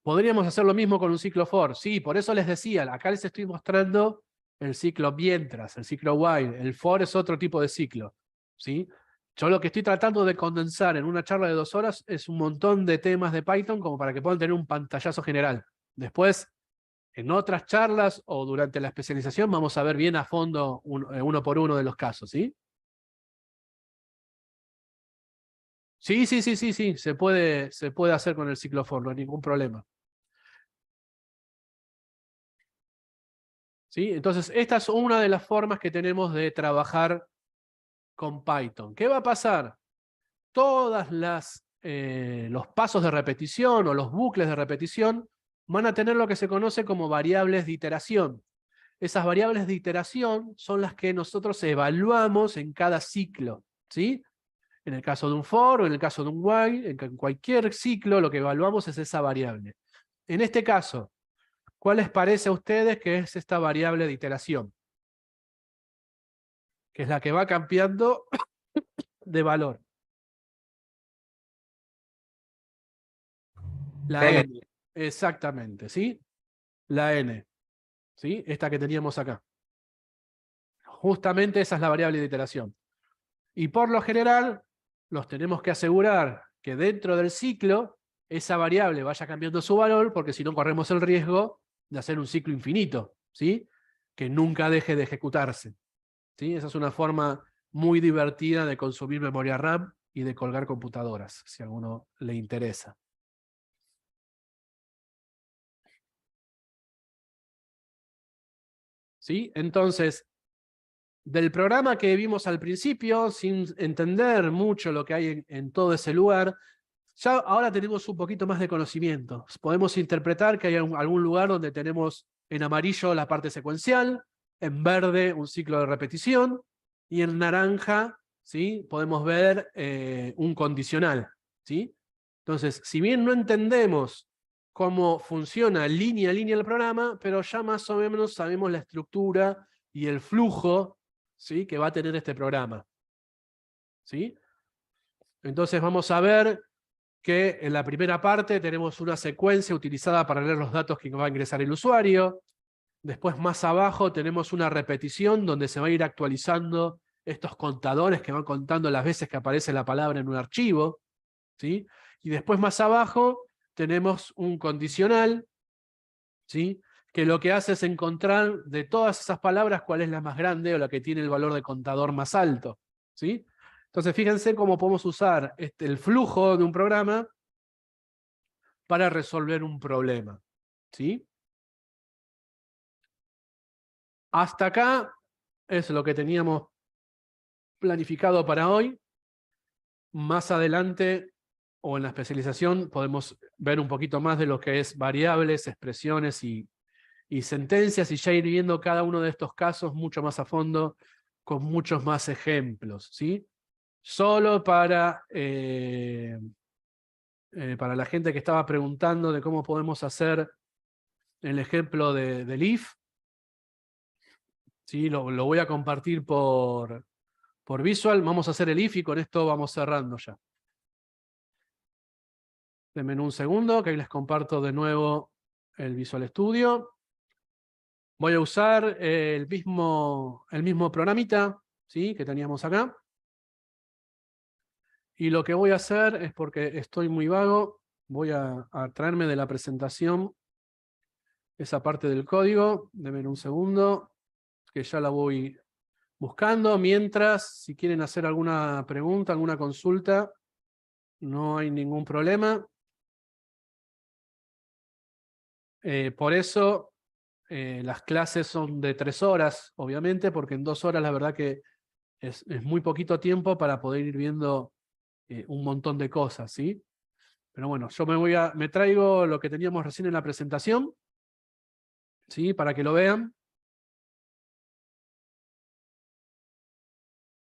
Speaker 1: Podríamos hacer lo mismo con un ciclo for. Sí, por eso les decía, acá les estoy mostrando el ciclo mientras, el ciclo while. El for es otro tipo de ciclo. ¿Sí? Yo lo que estoy tratando de condensar en una charla de 2 horas es un montón de temas de Python como para que puedan tener un pantallazo general. Después, en otras charlas o durante la especialización, vamos a ver bien a fondo uno por uno de los casos. ¿Sí? Sí, sí, sí, sí, sí. Se puede hacer con el ciclo for, no hay ningún problema. ¿Sí? Entonces, esta es una de las formas que tenemos de trabajar con Python. ¿Qué va a pasar? Todos los pasos de repetición o los bucles de repetición van a tener lo que se conoce como variables de iteración. Esas variables de iteración son las que nosotros evaluamos en cada ciclo. ¿Sí? En el caso de un for o en el caso de un while, en cualquier ciclo lo que evaluamos es esa variable. En este caso, ¿cuál les parece a ustedes que es esta variable de iteración? Que es la que va cambiando de valor. La N, exactamente, ¿sí? La N, ¿sí? Esta que teníamos acá. Justamente esa es la variable de iteración. Y por lo general, nos tenemos que asegurar que dentro del ciclo esa variable vaya cambiando su valor, porque si no corremos el riesgo de hacer un ciclo infinito, ¿sí? Que nunca deje de ejecutarse. ¿Sí? Esa es una forma muy divertida de consumir memoria RAM y de colgar computadoras, si a alguno le interesa. ¿Sí? Entonces, del programa que vimos al principio, sin entender mucho lo que hay en todo ese lugar, ya ahora tenemos un poquito más de conocimiento. Podemos interpretar que hay algún lugar donde tenemos en amarillo la parte secuencial, en verde un ciclo de repetición, y en naranja, ¿sí? Podemos ver un condicional. ¿Sí? Entonces, si bien no entendemos cómo funciona línea a línea el programa, pero ya más o menos sabemos la estructura y el flujo, ¿sí? Que va a tener este programa. ¿Sí? Entonces vamos a ver que en la primera parte tenemos una secuencia utilizada para leer los datos que va a ingresar el usuario. Después más abajo tenemos una repetición donde se va a ir actualizando estos contadores que van contando las veces que aparece la palabra en un archivo. ¿Sí? Y después más abajo tenemos un condicional, ¿sí? Que lo que hace es encontrar de todas esas palabras cuál es la más grande o la que tiene el valor de contador más alto. ¿Sí? Entonces fíjense cómo podemos usar el flujo de un programa para resolver un problema. ¿Sí? Hasta acá es lo que teníamos planificado para hoy. Más adelante o en la especialización podemos ver un poquito más de lo que es variables, expresiones y sentencias y ya ir viendo cada uno de estos casos mucho más a fondo con muchos más ejemplos. ¿Sí? Solo para la gente que estaba preguntando de cómo podemos hacer el ejemplo del if. ¿Sí? Lo voy a compartir por Visual. Vamos a hacer el if y con esto vamos cerrando ya. Denme un segundo que ahí les comparto de nuevo el Visual Studio. Voy a usar el mismo programita, ¿sí? Que teníamos acá. Y lo que voy a hacer es, porque estoy muy vago, voy a traerme de la presentación esa parte del código. Denme un segundo que ya la voy buscando. Mientras, si quieren hacer alguna pregunta, alguna consulta, no hay ningún problema. Por eso, Las clases son de 3 horas, obviamente, porque en 2 horas la verdad que es muy poquito tiempo para poder ir viendo un montón de cosas, ¿sí? Pero bueno, yo me traigo lo que teníamos recién en la presentación, ¿sí? Para que lo vean.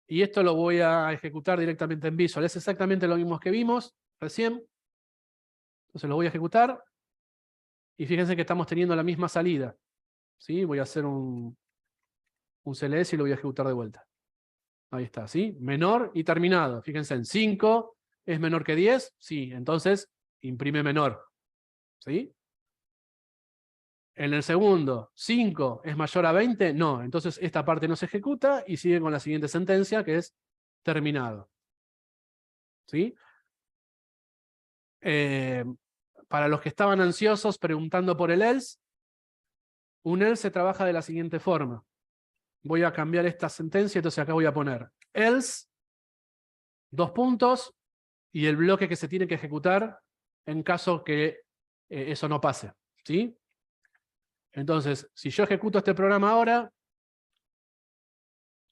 Speaker 1: Y esto lo voy a ejecutar directamente en Visual. Es exactamente lo mismo que vimos recién. Entonces lo voy a ejecutar. Y fíjense que estamos teniendo la misma salida, ¿sí? Voy a hacer un CLS y lo voy a ejecutar de vuelta. Ahí está, ¿sí? Menor y terminado. Fíjense, en 5 es menor que 10, sí, entonces imprime menor, ¿sí? En el segundo, 5 es mayor a 20, no, entonces esta parte no se ejecuta y sigue con la siguiente sentencia, que es terminado, ¿sí? Para los que estaban ansiosos preguntando por el else, un else se trabaja de la siguiente forma. Voy a cambiar esta sentencia, entonces acá voy a poner else, 2 puntos, y el bloque que se tiene que ejecutar en caso que eso no pase, ¿sí? Entonces, si yo ejecuto este programa ahora,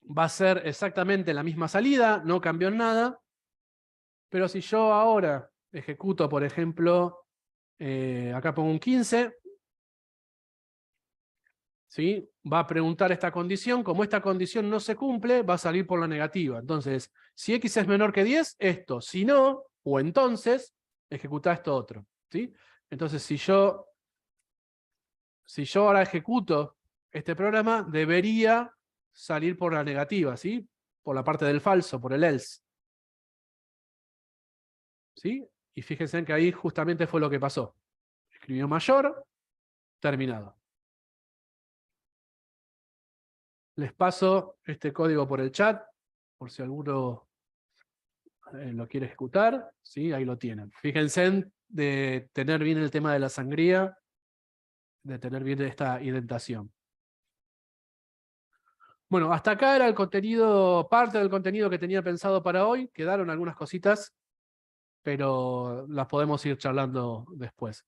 Speaker 1: va a ser exactamente la misma salida, no cambió en nada, pero si yo ahora ejecuto, por ejemplo, acá pongo un 15, ¿sí? Va a preguntar esta condición, como esta condición no se cumple, va a salir por la negativa. Entonces, si x es menor que 10, esto, si no, o entonces, ejecuta esto otro, ¿sí? Entonces, si yo ahora ejecuto este programa, debería salir por la negativa, ¿sí? Por la parte del falso, por el else. ¿Sí? Y fíjense que ahí justamente fue lo que pasó. Escribió mayor, terminado. Les paso este código por el chat, por si alguno lo quiere ejecutar. ¿Sí? Ahí lo tienen. Fíjense de tener bien el tema de la sangría, de tener bien esta indentación. Bueno, hasta acá era el contenido, parte del contenido que tenía pensado para hoy. Quedaron algunas cositas, pero las podemos ir charlando después.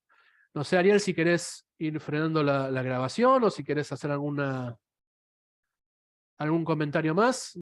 Speaker 1: No sé, Ariel, si querés ir frenando la grabación o si querés hacer algún comentario más.